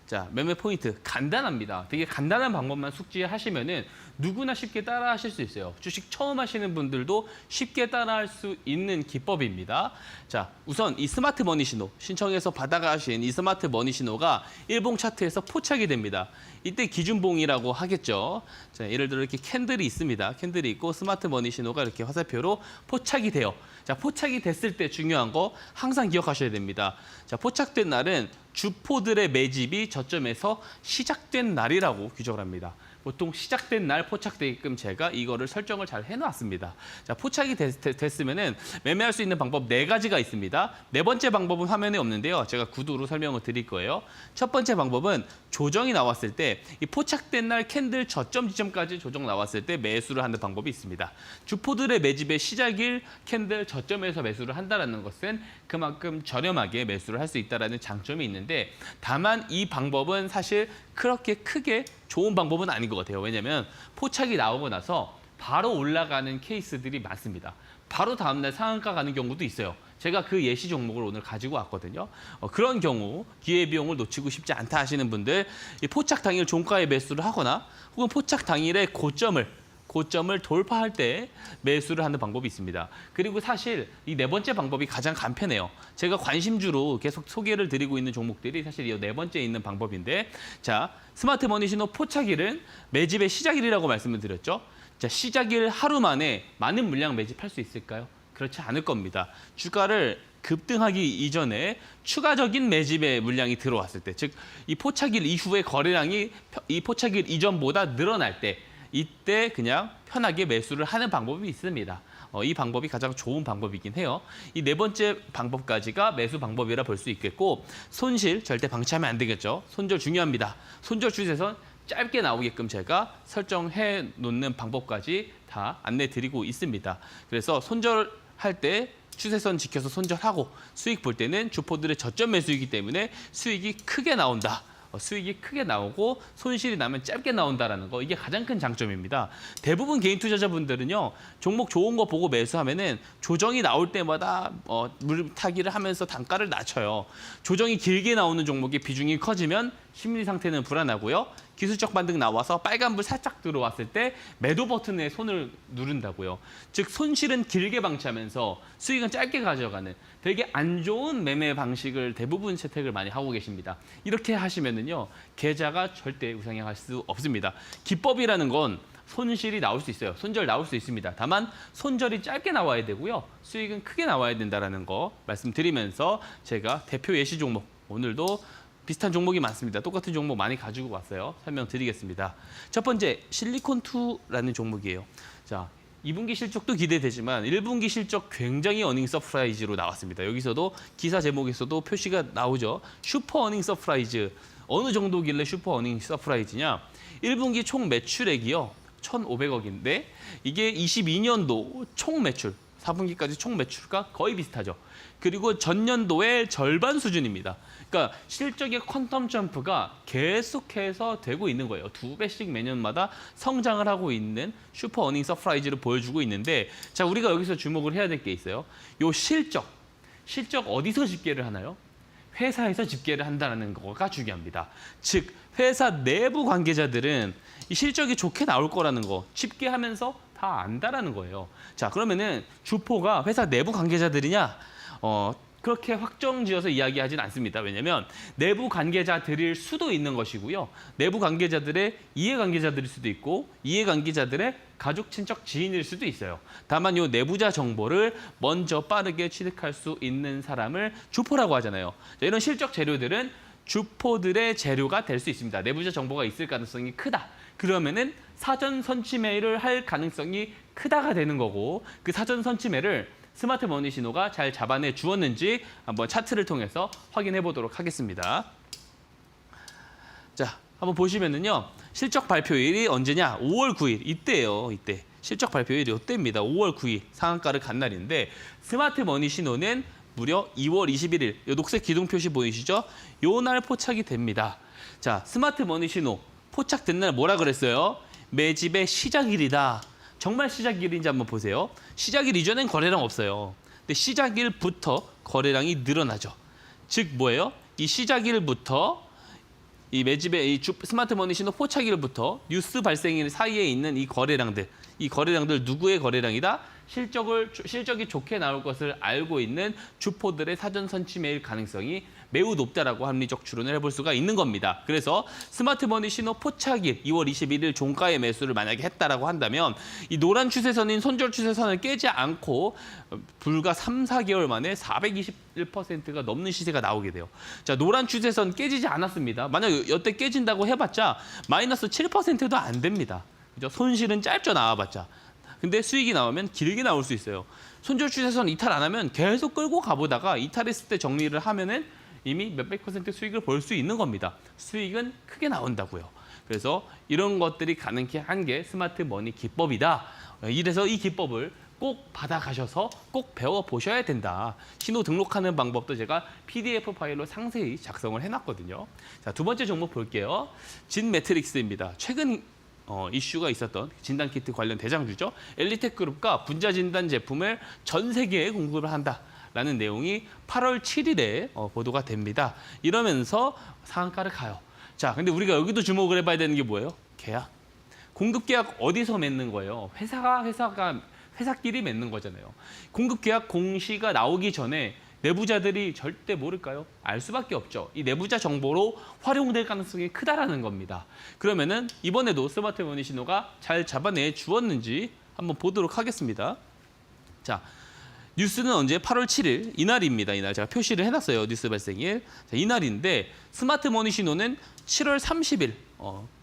자, 매매 포인트 간단합니다. 되게 간단한 방법만 숙지하시면은 누구나 쉽게 따라하실 수 있어요. 주식 처음 하시는 분들도 쉽게 따라할 수 있는 기법입니다. 자, 우선 이 스마트 머니 신호, 신청해서 받아가신 이 스마트 머니 신호가 일봉 차트에서 포착이 됩니다. 이때 기준봉이라고 하겠죠. 자, 예를 들어 이렇게 캔들이 있습니다. 캔들이 있고 스마트 머니 신호가 이렇게 화살표로 포착이 돼요. 자, 포착이 됐을 때 중요한 거 항상 기억하셔야 됩니다. 자, 포착된 날은 주포들의 매집이 저점에서 시작된 날이라고 규정을 합니다. 보통 시작된 날 포착되게끔 제가 이거를 설정을 잘 해놨습니다. 자, 포착이 됐으면은 매매할 수 있는 방법 4가지가 있습니다. 4번째 방법은 화면에 없는데요. 제가 구두로 설명을 드릴 거예요. 첫 번째 방법은 조정이 나왔을 때 이 포착된 날 캔들 저점 지점까지 조정 나왔을 때 매수를 하는 방법이 있습니다. 주포들의 매집의 시작일 캔들 저점에서 매수를 한다는 것은 그만큼 저렴하게 매수를 할 수 있다는 장점이 있는데 다만 이 방법은 사실 그렇게 크게 좋은 방법은 아닌 것 같아요. 왜냐하면 포착이 나오고 나서 바로 올라가는 케이스들이 많습니다. 바로 다음날 상한가 가는 경우도 있어요. 제가 그 예시 종목을 오늘 가지고 왔거든요. 그런 경우 기회비용을 놓치고 싶지 않다 하시는 분들 이 포착 당일 종가에 매수를 하거나 혹은 포착 당일에 고점을 돌파할 때 매수를 하는 방법이 있습니다. 그리고 사실 이 4번째 방법이 가장 간편해요. 제가 관심주로 계속 소개를 드리고 있는 종목들이 사실 이 4번째에 있는 방법인데 자, 스마트 머니 신호 포착일은 매집의 시작일이라고 말씀을 드렸죠. 자, 시작일 하루 만에 많은 물량 매집할 수 있을까요? 그렇지 않을 겁니다. 주가를 급등하기 이전에 추가적인 매집의 물량이 들어왔을 때, 즉 이 포착일 이후의 거래량이 이 포착일 이전보다 늘어날 때 이때 그냥 편하게 매수를 하는 방법이 있습니다. 이 방법이 가장 좋은 방법이긴 해요. 이 4번째 방법까지가 매수 방법이라 볼 수 있겠고 손실 절대 방치하면 안 되겠죠. 손절 중요합니다. 손절 추세선 짧게 나오게끔 제가 설정해 놓는 방법까지 다 안내 드리고 있습니다. 그래서 손절할 때 추세선 지켜서 손절하고 수익 볼 때는 주포들의 저점 매수이기 때문에 수익이 크게 나온다. 수익이 크게 나오고 손실이 나면 짧게 나온다라는 거 이게 가장 큰 장점입니다. 대부분 개인 투자자분들은요 종목 좋은 거 보고 매수하면은 조정이 나올 때마다 물타기를 하면서 단가를 낮춰요. 조정이 길게 나오는 종목의 비중이 커지면 심리 상태는 불안하고요. 기술적 반등 나와서 빨간불 살짝 들어왔을 때 매도 버튼에 손을 누른다고요. 즉 손실은 길게 방치하면서 수익은 짧게 가져가는 되게 안 좋은 매매 방식을 대부분 채택을 많이 하고 계십니다. 이렇게 하시면은요 계좌가 절대 우상향할 수 없습니다. 기법이라는 건 손실이 나올 수 있어요. 손절 나올 수 있습니다. 다만 손절이 짧게 나와야 되고요. 수익은 크게 나와야 된다는 거 말씀드리면서 제가 대표 예시 종목 오늘도 비슷한 종목이 많습니다. 똑같은 종목 많이 가지고 왔어요. 설명드리겠습니다. 첫 번째 실리콘2라는 종목이에요. 자, 2분기 실적도 기대되지만 1분기 실적 굉장히 어닝 서프라이즈로 나왔습니다. 여기서도 기사 제목에서도 표시가 나오죠. 슈퍼 어닝 서프라이즈. 어느 정도길래 슈퍼 어닝 서프라이즈냐? 1분기 총 매출액이요. 1,500억인데 이게 22년도 총 매출 4분기까지 총 매출과 거의 비슷하죠. 그리고 전년도의 절반 수준입니다. 그러니까 실적의 퀀텀 점프가 계속해서 되고 있는 거예요. 2배씩 매년마다 성장을 하고 있는 슈퍼 어닝 서프라이즈를 보여주고 있는데 자, 우리가 여기서 주목을 해야 될 게 있어요. 요 실적 어디서 집계를 하나요? 회사에서 집계를 한다는 거가 중요합니다. 즉 회사 내부 관계자들은 이 실적이 좋게 나올 거라는 거 집계하면서 다 안다라는 거예요. 자, 그러면은 주포가 회사 내부 관계자들이냐? 그렇게 확정지어서 이야기하진 않습니다. 왜냐하면 내부 관계자들일 수도 있는 것이고요. 내부 관계자들의 이해관계자들일 수도 있고 이해관계자들의 가족, 친척, 지인일 수도 있어요. 다만 이 내부자 정보를 먼저 빠르게 취득할 수 있는 사람을 주포라고 하잖아요. 자, 이런 실적 재료들은 주포들의 재료가 될 수 있습니다. 내부자 정보가 있을 가능성이 크다. 그러면은 사전 선취매를 할 가능성이 크다가 되는 거고 그 사전 선취매를 스마트 머니 신호가 잘 잡아내 주었는지 한번 차트를 통해서 확인해 보도록 하겠습니다. 자, 한번 보시면은요. 실적 발표일이 언제냐? 5월 9일 이때예요. 이때. 실적 발표일이 이때입니다. 5월 9일 상한가를 간 날인데 스마트 머니 신호는 무려 2월 21일. 이 녹색 기둥 표시 보이시죠? 요 날 포착이 됩니다. 자, 스마트 머니 신호 포착된 날 뭐라 그랬어요? 매집의 시작일이다. 정말 시작일인지 한번 보세요. 시작일 이전엔 거래량 없어요. 근데 시작일부터 거래량이 늘어나죠. 즉 뭐예요? 이 시작일부터 이 매집의 스마트머니 신호 포착일부터 뉴스 발생일 사이에 있는 이 거래량들 누구의 거래량이다? 실적이 좋게 나올 것을 알고 있는 주포들의 사전 선취매일 가능성이 매우 높다라고 합리적 추론을 해볼 수가 있는 겁니다. 그래서 스마트머니 신호 포착일 2월 21일 종가의 매수를 만약에 했다라고 한다면 이 노란 추세선인 손절 추세선을 깨지 않고 불과 3, 4개월 만에 421%가 넘는 시세가 나오게 돼요. 자, 노란 추세선 깨지지 않았습니다. 만약 여태 깨진다고 해봤자 마이너스 7%도 안 됩니다. 그죠? 손실은 짧게 나와봤자. 근데 수익이 나오면 길게 나올 수 있어요. 손절 추세선 이탈 안 하면 계속 끌고 가보다가 이탈했을 때 정리를 하면은 이미 몇백 % 수익을 볼 수 있는 겁니다. 수익은 크게 나온다고요. 그래서 이런 것들이 가능케 한 게 스마트 머니 기법이다. 이래서 이 기법을 꼭 받아가셔서 꼭 배워보셔야 된다. 신호 등록하는 방법도 제가 PDF 파일로 상세히 작성을 해놨거든요. 자, 두 번째 종목 볼게요. 진 매트릭스입니다. 최근 이슈가 있었던 진단키트 관련 대장주죠. 엘리텍그룹과 분자진단 제품을 전 세계에 공급을 한다라는 내용이 8월 7일에 보도가 됩니다. 이러면서 상한가를 가요. 자, 근데 우리가 여기도 주목을 해봐야 되는 게 뭐예요? 계약. 공급 계약 어디서 맺는 거예요? 회사끼리 맺는 거잖아요. 공급 계약 공시가 나오기 전에 내부자들이 절대 모를까요? 알 수밖에 없죠. 이 내부자 정보로 활용될 가능성이 크다라는 겁니다. 그러면은 이번에도 스마트머니 신호가 잘 잡아내 주었는지 한번 보도록 하겠습니다. 자, 뉴스는 언제? 8월 7일 이날입니다. 이날 제가 표시를 해놨어요. 뉴스 발생일. 자, 이날인데 스마트머니 신호는 7월 30일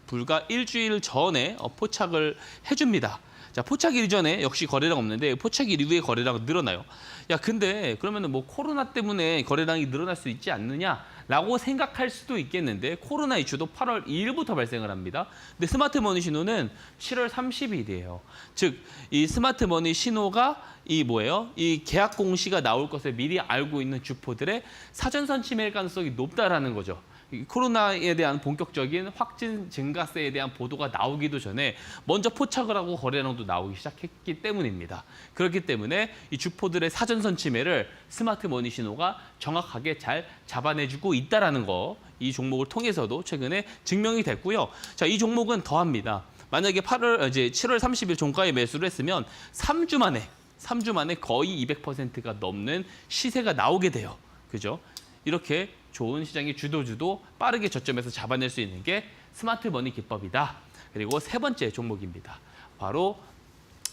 불과 일주일 전에 포착을 해줍니다. 자, 포착일 이전에 역시 거래량 없는데 포착일 이후에 거래량은 늘어나요. 야, 근데 그러면은 뭐 코로나 때문에 거래량이 늘어날 수 있지 않느냐라고 생각할 수도 있겠는데 코로나 이슈도 8월 2일부터 발생을 합니다. 근데 스마트머니 신호는 7월 30일이에요. 즉, 이 스마트머니 신호가 이 계약 공시가 나올 것을 미리 알고 있는 주포들의 사전 선취매일 가능성이 높다라는 거죠. 코로나에 대한 본격적인 확진 증가세에 대한 보도가 나오기도 전에 먼저 포착을 하고 거래량도 나오기 시작했기 때문입니다. 그렇기 때문에 이 주포들의 사전 선취매를 스마트머니 신호가 정확하게 잘 잡아내주고 있다는 거, 이 종목을 통해서도 최근에 증명이 됐고요. 자, 이 종목은 더합니다. 만약에 7월 30일 종가에 매수를 했으면 3주 만에 거의 200%가 넘는 시세가 나오게 돼요. 그죠? 이렇게 좋은 시장의 주도 빠르게 저점에서 잡아낼 수 있는 게 스마트머니 기법이다. 그리고 세 번째 종목입니다. 바로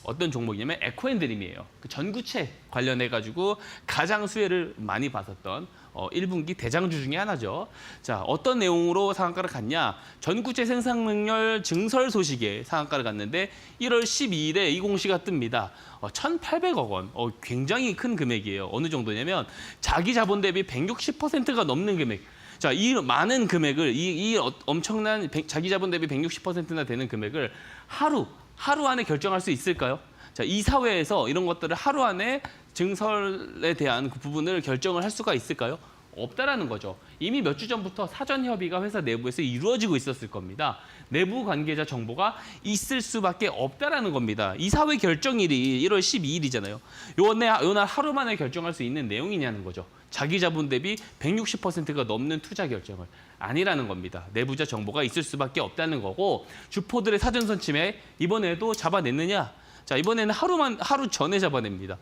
어떤 종목이냐면 에코앤드림이에요. 그 전구체 관련해가지고 가장 수혜를 많이 받았던 1분기 대장주 중에 하나죠. 자, 어떤 내용으로 상한가를 갔냐? 전구체 생산 능력 증설 소식에 상한가를 갔는데 1월 12일에 이 공시가 뜹니다. 1,800억 원. 굉장히 큰 금액이에요. 어느 정도냐면 자기 자본 대비 160%가 넘는 금액. 자, 이 많은 금액을 이 엄청난 자기 자본 대비 160%나 되는 금액을 하루 안에 결정할 수 있을까요? 자, 이 사회에서 이런 것들을 하루 안에 증설에 대한 그 부분을 결정을 할 수가 있을까요? 없다라는 거죠. 이미 몇 주 전부터 사전 협의가 회사 내부에서 이루어지고 있었을 겁니다. 내부 관계자 정보가 있을 수밖에 없다라는 겁니다. 이 사회 결정일이 1월 12일이잖아요. 요날 하루 만에 결정할 수 있는 내용이냐는 거죠. 자기 자본 대비 160%가 넘는 투자 결정을 아니라는 겁니다. 내부자 정보가 있을 수밖에 없다는 거고 주포들의 사전 선취매 이번에도 잡아냈느냐? 자, 이번에는 하루 전에 잡아냅니다.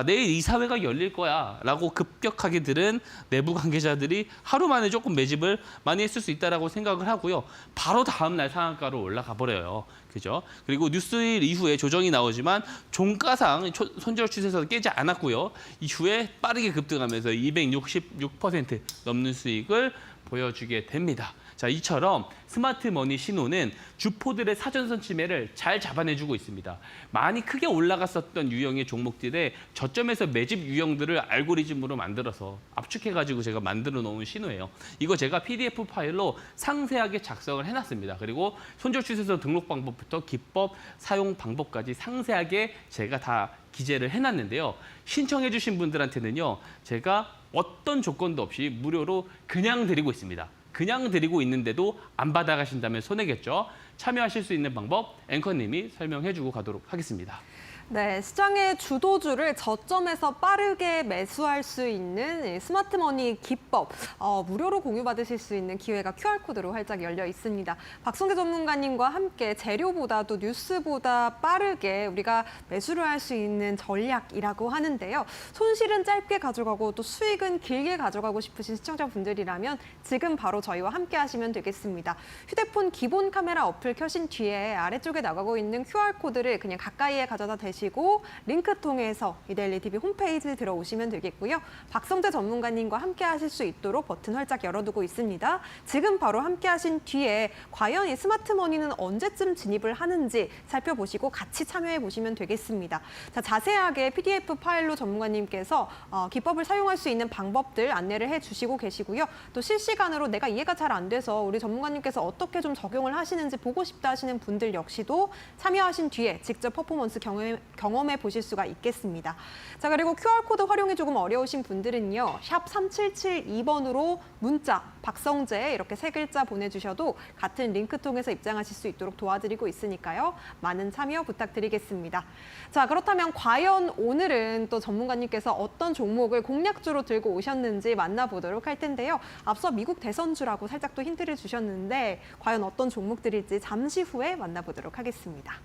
내일 이사회가 열릴 거야라고 급격하게 들은 내부 관계자들이 하루 만에 조금 매집을 많이 했을 수 있다라고 생각을 하고요. 바로 다음 날 상한가로 올라가 버려요. 그죠? 그리고 뉴스일 이후에 조정이 나오지만 종가상 손절 추세선 깨지 않았고요. 이후에 빠르게 급등하면서 266% 넘는 수익을 보여주게 됩니다. 자, 이처럼 스마트머니 신호는 주포들의 사전 선취매를 잘 잡아내주고 있습니다. 많이 크게 올라갔었던 유형의 종목들의 저점에서 매집 유형들을 알고리즘으로 만들어서 압축해가지고 제가 만들어 놓은 신호예요. 이거 제가 PDF 파일로 상세하게 작성을 해놨습니다. 그리고 손절 추세선 등록 방법부터 기법, 사용 방법까지 상세하게 제가 다 기재를 해놨는데요. 신청해 주신 분들한테는요, 제가 어떤 조건도 없이 무료로 그냥 드리고 있습니다. 그냥 드리고 있는데도 안 받아가신다면 손해겠죠. 참여하실 수 있는 방법 앵커님이 설명해주고 가도록 하겠습니다. 네, 시장의 주도주를 저점에서 빠르게 매수할 수 있는 이 스마트머니 기법, 무료로 공유받으실 수 있는 기회가 QR코드로 활짝 열려 있습니다. 박성재 전문가님과 함께 재료보다도 뉴스보다 빠르게 우리가 매수를 할 수 있는 전략이라고 하는데요. 손실은 짧게 가져가고 또 수익은 길게 가져가고 싶으신 시청자분들이라면 지금 바로 저희와 함께 하시면 되겠습니다. 휴대폰 기본 카메라 어플 켜신 뒤에 아래쪽에 나가고 있는 QR코드를 그냥 가까이에 가져다 대시고 링크 통해서 이데일리 TV 홈페이지 들어오시면 되겠고요. 박성재 전문가님과 함께 하실 수 있도록 버튼 활짝 열어두고 있습니다. 지금 바로 함께 하신 뒤에 과연 이 스마트머니는 언제쯤 진입을 하는지 살펴보시고 같이 참여해 보시면 되겠습니다. 자, 자세하게 PDF 파일로 전문가님께서 기법을 사용할 수 있는 방법들 안내를 해주시고 계시고요. 또 실시간으로 내가 이해가 잘 안 돼서 우리 전문가님께서 어떻게 좀 적용을 하시는지 보고 싶다 하시는 분들 역시도 참여하신 뒤에 직접 퍼포먼스 경험해 보실 수가 있겠습니다. 자, 그리고 QR코드 활용이 조금 어려우신 분들은요. 샵 3772번으로 문자 박성재 이렇게 3글자 보내주셔도 같은 링크 통해서 입장하실 수 있도록 도와드리고 있으니까요. 많은 참여 부탁드리겠습니다. 자, 그렇다면 과연 오늘은 또 전문가님께서 어떤 종목을 공략주로 들고 오셨는지 만나보도록 할 텐데요. 앞서 미국 대선주라고 살짝 또 힌트를 주셨는데 과연 어떤 종목들일지 잠시 후에 만나보도록 하겠습니다.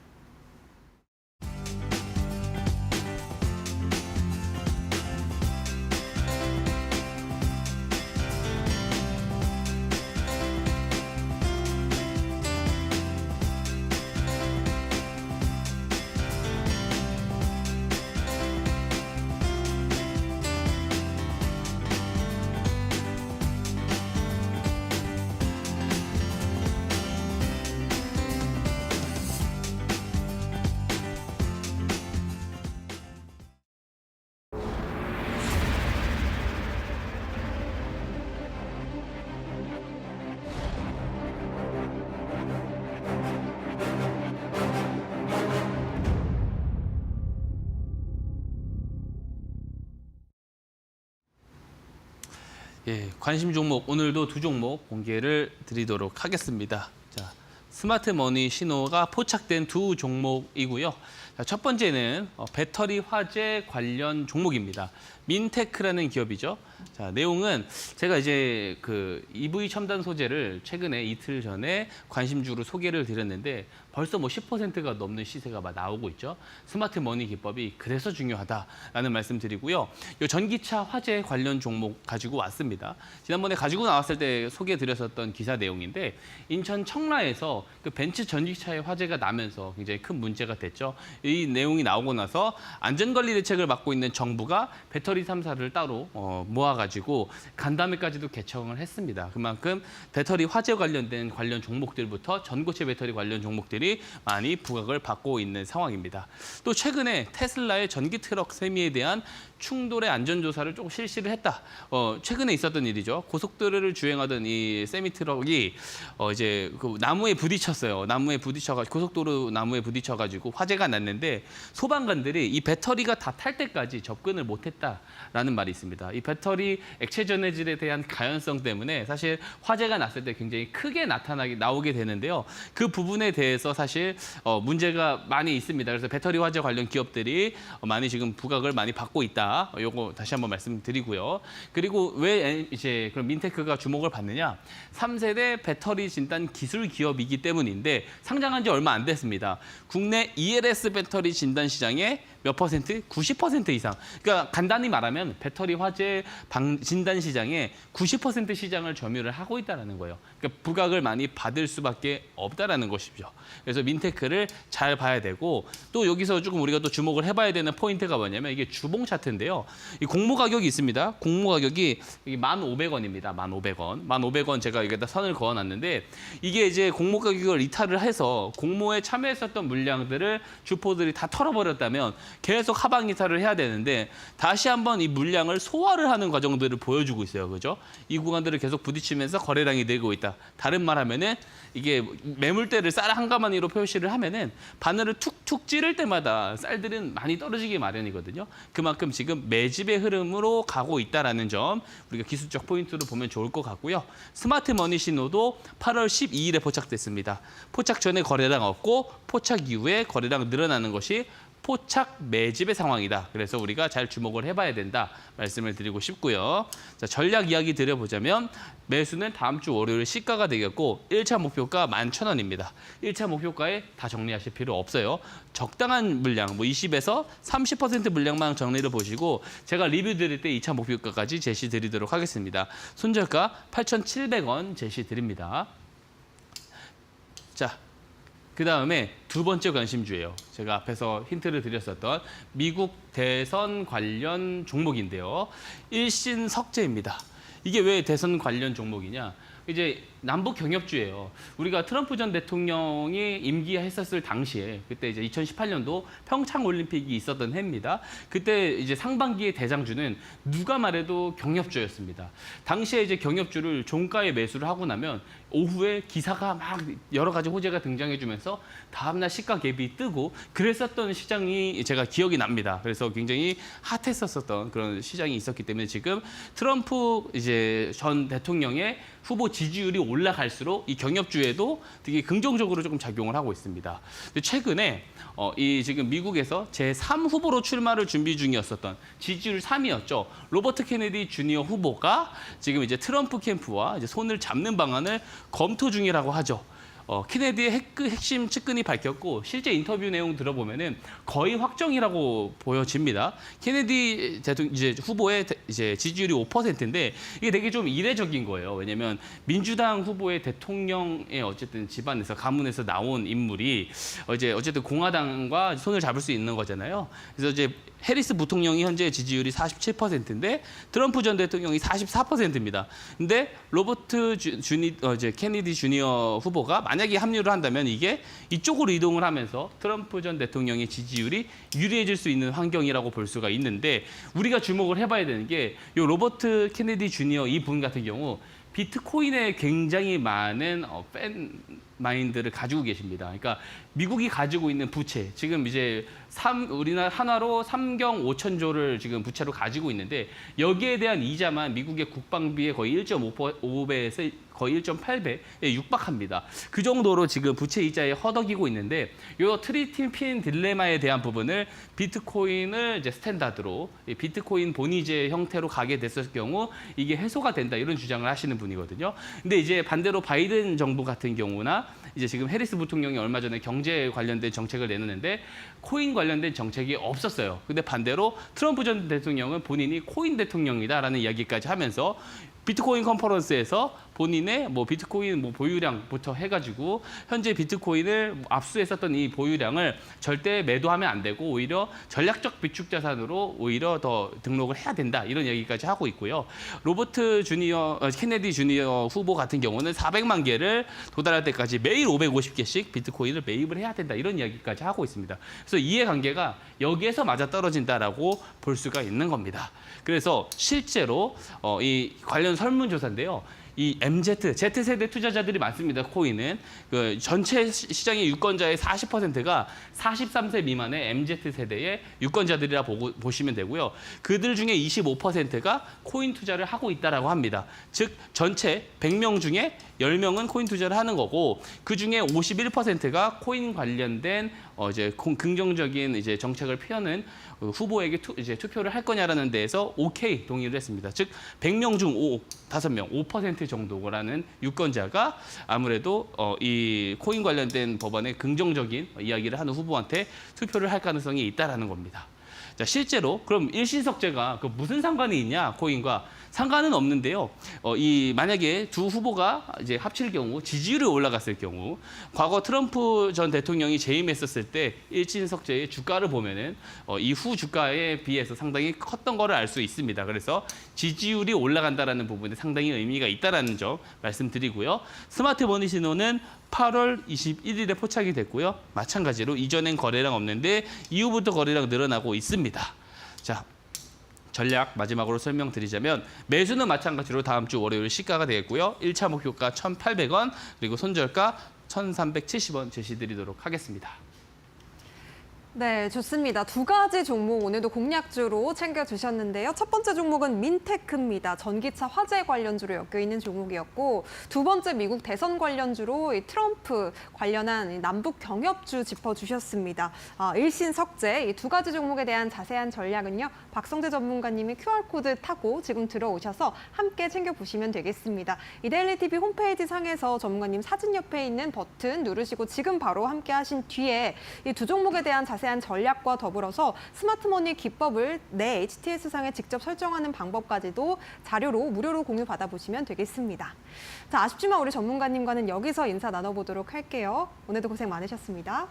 예, 관심 종목 오늘도 2종목 공개를 드리도록 하겠습니다. 자, 스마트머니 신호가 포착된 2종목이고요. 자, 첫 번째는 배터리 화재 관련 종목입니다. 민테크라는 기업이죠. 자, 내용은 제가 이제 그 EV 첨단 소재를 최근에 이틀 전에 관심주로 소개를 드렸는데 벌써 뭐 10%가 넘는 시세가 막 나오고 있죠. 스마트 머니 기법이 그래서 중요하다라는 말씀 드리고요. 이 전기차 화재 관련 종목 가지고 왔습니다. 지난번에 가지고 나왔을 때 소개해 드렸었던 기사 내용인데 인천 청라에서 그 벤츠 전기차의 화재가 나면서 굉장히 큰 문제가 됐죠. 이 내용이 나오고 나서 안전관리 대책을 맡고 있는 정부가 배터리 3사를 따로 모아가지고 간담회까지도 개청을 했습니다. 그만큼 배터리 화재 관련된 관련 종목들부터 전고체 배터리 관련 종목들이 많이 부각을 받고 있는 상황입니다. 또 최근에 테슬라의 전기 트럭 세미에 대한 충돌의 안전조사를 조금 실시를 했다. 최근에 있었던 일이죠. 고속도로를 주행하던 이 세미 트럭이 이제 그 나무에 부딪혔어요. 고속도로 나무에 부딪혀가지고 화재가 났는데 소방관들이 이 배터리가 다 탈 때까지 접근을 못했다라는 말이 있습니다. 이 배터리 액체 전해질에 대한 가연성 때문에 사실 화재가 났을 때 굉장히 크게 나오게 되는데요. 그 부분에 대해서 사실 문제가 많이 있습니다. 그래서 배터리 화재 관련 기업들이 많이 지금 부각을 많이 받고 있다. 요거 다시 한번 말씀드리고요. 그리고 왜 이제 그럼 민테크가 주목을 받느냐? 3세대 배터리 진단 기술 기업이기 때문인데 상장한 지 얼마 안 됐습니다. 국내 ELS 배터리 진단 시장의 몇 퍼센트? 90% 이상. 그러니까 간단히 말하면 배터리 화재 진단 시장의 90% 시장을 점유를 하고 있다는 거예요. 그러니까 부각을 많이 받을 수밖에 없다라는 것이죠. 그래서 민테크를 잘 봐야 되고 또 여기서 조금 우리가 또 주목을 해봐야 되는 포인트가 뭐냐면 이게 주봉 차트인데요. 이 공모 가격이 있습니다. 공모 가격이 1,500원입니다. 1,500원. 1,500원 제가 여기다 선을 그어놨는데 이게 이제 공모 가격을 이탈을 해서 공모에 참여했었던 물량들을 주포들이 다 털어버렸다면 계속 하방 이탈을 해야 되는데 다시 한번 이 물량을 소화를 하는 과정들을 보여주고 있어요. 그죠? 이 구간들을 계속 부딪히면서 거래량이 늘고 있다. 다른 말 하면은 이게 매물대를 쌀 한 가마니로 표시를 하면은 바늘을 툭툭 찌를 때마다 쌀들은 많이 떨어지기 마련이거든요. 그만큼 지금 매집의 흐름으로 가고 있다라는 점 우리가 기술적 포인트로 보면 좋을 것 같고요. 스마트 머니 신호도 8월 12일에 포착됐습니다. 포착 전에 거래량 없고 포착 이후에 거래량 늘어나는 것이 포착 매집의 상황이다. 그래서 우리가 잘 주목을 해봐야 된다 말씀을 드리고 싶고요. 자, 전략 이야기 드려보자면 매수는 다음 주 월요일 시가가 되겠고 1차 목표가 11,000원입니다. 1차 목표가에 다 정리하실 필요 없어요. 적당한 물량, 뭐 20에서 30% 물량만 정리를 보시고 제가 리뷰 드릴 때 2차 목표가까지 제시 드리도록 하겠습니다. 손절가 8,700원 제시 드립니다. 자, 그다음에 두 번째 관심주예요. 제가 앞에서 힌트를 드렸었던 미국 대선 관련 종목인데요. 일신석재입니다. 이게 왜 대선 관련 종목이냐? 이제 남북 경협주예요. 우리가 트럼프 전 대통령이 임기했었을 당시에 그때 이제 2018년도 평창 올림픽이 있었던 해입니다. 그때 이제 상반기의 대장주는 누가 말해도 경협주였습니다. 당시에 이제 경협주를 종가에 매수를 하고 나면 오후에 기사가 막 여러 가지 호재가 등장해주면서 다음날 시가 갭이 뜨고 그랬었던 시장이 제가 기억이 납니다. 그래서 굉장히 핫했었던 그런 시장이 있었기 때문에 지금 트럼프 이제 전 대통령의 후보 지지율이 올라갈수록 이 경협주에도 되게 긍정적으로 조금 작용을 하고 있습니다. 근데 최근에 이 지금 미국에서 제3 후보로 출마를 준비 중이었었던 지지율 3위였죠. 로버트 케네디 주니어 후보가 지금 이제 트럼프 캠프와 이제 손을 잡는 방안을 검토 중이라고 하죠. 케네디의 핵심 측근이 밝혔고 실제 인터뷰 내용 들어보면은 거의 확정이라고 보여집니다. 케네디 대통령 이제 후보의 이제 지지율이 5%인데 이게 되게 좀 이례적인 거예요. 왜냐하면 민주당 후보의 대통령의 어쨌든 집안에서 가문에서 나온 인물이 이제 어쨌든 공화당과 손을 잡을 수 있는 거잖아요. 그래서 이제 해리스 부통령이 현재 지지율이 47%인데 트럼프 전 대통령이 44%입니다. 근데 로버트 이제 케네디 주니어 후보가 만약에 합류를 한다면 이게 이쪽으로 이동을 하면서 트럼프 전 대통령의 지지율이 유리해질 수 있는 환경이라고 볼 수가 있는데 우리가 주목을 해봐야 되는 게 이 로버트 케네디 주니어 이분 같은 경우 비트코인에 굉장히 많은 팬 마인드를 가지고 계십니다. 그러니까 미국이 가지고 있는 부채, 지금 이제 우리나라 한화로 3경 5천조를 지금 부채로 가지고 있는데 여기에 대한 이자만 미국의 국방비의 거의 1.5배에서 거의 1.8배에 육박합니다. 그 정도로 지금 부채 이자에 허덕이고 있는데 이 트리티핀 딜레마에 대한 부분을 비트코인을 이제 스탠다드로 비트코인 본위제 형태로 가게 됐을 경우 이게 해소가 된다 이런 주장을 하시는 분이거든요. 근데 이제 반대로 바이든 정부 같은 경우나 이제 지금 해리스 부통령이 얼마 전에 경제 관련된 정책을 내놓는데 코인 관련된 정책이 없었어요. 근데 반대로 트럼프 전 대통령은 본인이 코인 대통령이다라는 이야기까지 하면서 비트코인 컨퍼런스에서 본인의 뭐 비트코인 뭐 보유량부터 해가지고 현재 비트코인을 압수했었던 이 보유량을 절대 매도하면 안 되고 오히려 전략적 비축 자산으로 오히려 더 등록을 해야 된다 이런 얘기까지 하고 있고요. 로버트 케네디 주니어 후보 같은 경우는 400만 개를 도달할 때까지 매일 550개씩 비트코인을 매입을 해야 된다 이런 이야기까지 하고 있습니다. 그래서 이해관계가 여기에서 맞아 떨어진다라고 볼 수가 있는 겁니다. 그래서 실제로 이 관련 설문조사인데요. 이 Z세대 투자자들이 많습니다. 코인은 그 전체 시장의 유권자의 40%가 43세 미만의 MZ세대의 유권자들이라 보시면 되고요. 그들 중에 25%가 코인 투자를 하고 있다라고 합니다. 즉 전체 100명 중에 10명은 코인 투자를 하는 거고 그 중에 51%가 코인 관련된 이제 긍정적인 이제 정책을 펴는 후보에게 이제 투표를 할 거냐라는 데에서 오케이 동의를 했습니다. 즉 100명 중 5명, 5% 정도라는 유권자가 아무래도 이 코인 관련된 법안에 긍정적인 이야기를 하는 후보한테 투표를 할 가능성이 있다라는 겁니다. 자, 실제로 그럼 일신석재가 그 무슨 상관이 있냐 코인과 상관은 없는데요. 만약에 두 후보가 이제 합칠 경우 지지율이 올라갔을 경우 과거 트럼프 전 대통령이 재임했었을 때 일신석재의 주가를 보면은 이후 주가에 비해서 상당히 컸던 거를 알 수 있습니다. 그래서 지지율이 올라간다라는 부분에 상당히 의미가 있다라는 점 말씀드리고요. 스마트 머니 신호는 8월 21일에 포착이 됐고요. 마찬가지로 이전엔 거래량 없는데 이후부터 거래량 늘어나고 있습니다. 자, 전략 마지막으로 설명드리자면 매수는 마찬가지로 다음 주 월요일 시가가 되겠고요. 1차 목표가 1,800원 그리고 손절가 1,370원 제시드리도록 하겠습니다. 네, 좋습니다. 두 가지 종목 오늘도 공략주로 챙겨주셨는데요. 첫 번째 종목은 민테크입니다. 전기차 화재 관련주로 엮여있는 종목이었고 두 번째 미국 대선 관련주로 이 트럼프 관련한 이 남북 경협주 짚어주셨습니다. 일신석재 이 두 가지 종목에 대한 자세한 전략은요. 박성재 전문가님이 QR코드 타고 지금 들어오셔서 함께 챙겨보시면 되겠습니다. 이데일리 TV 홈페이지 상에서 전문가님 사진 옆에 있는 버튼 누르시고 지금 바로 함께 하신 뒤에 이 두 종목에 대한 자세한 전략과 더불어서 스마트머니 기법을 내 HTS상에 직접 설정하는 방법까지도 자료로 무료로 공유 받아보시면 되겠습니다. 자, 아쉽지만 우리 전문가님과는 여기서 인사 나눠보도록 할게요. 오늘도 고생 많으셨습니다.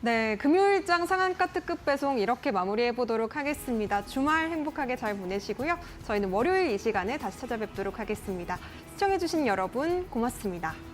네, 금요일장 상한가 특급 배송 이렇게 마무리해보도록 하겠습니다. 주말 행복하게 잘 보내시고요. 저희는 월요일 이 시간에 다시 찾아뵙도록 하겠습니다. 시청해주신 여러분 고맙습니다.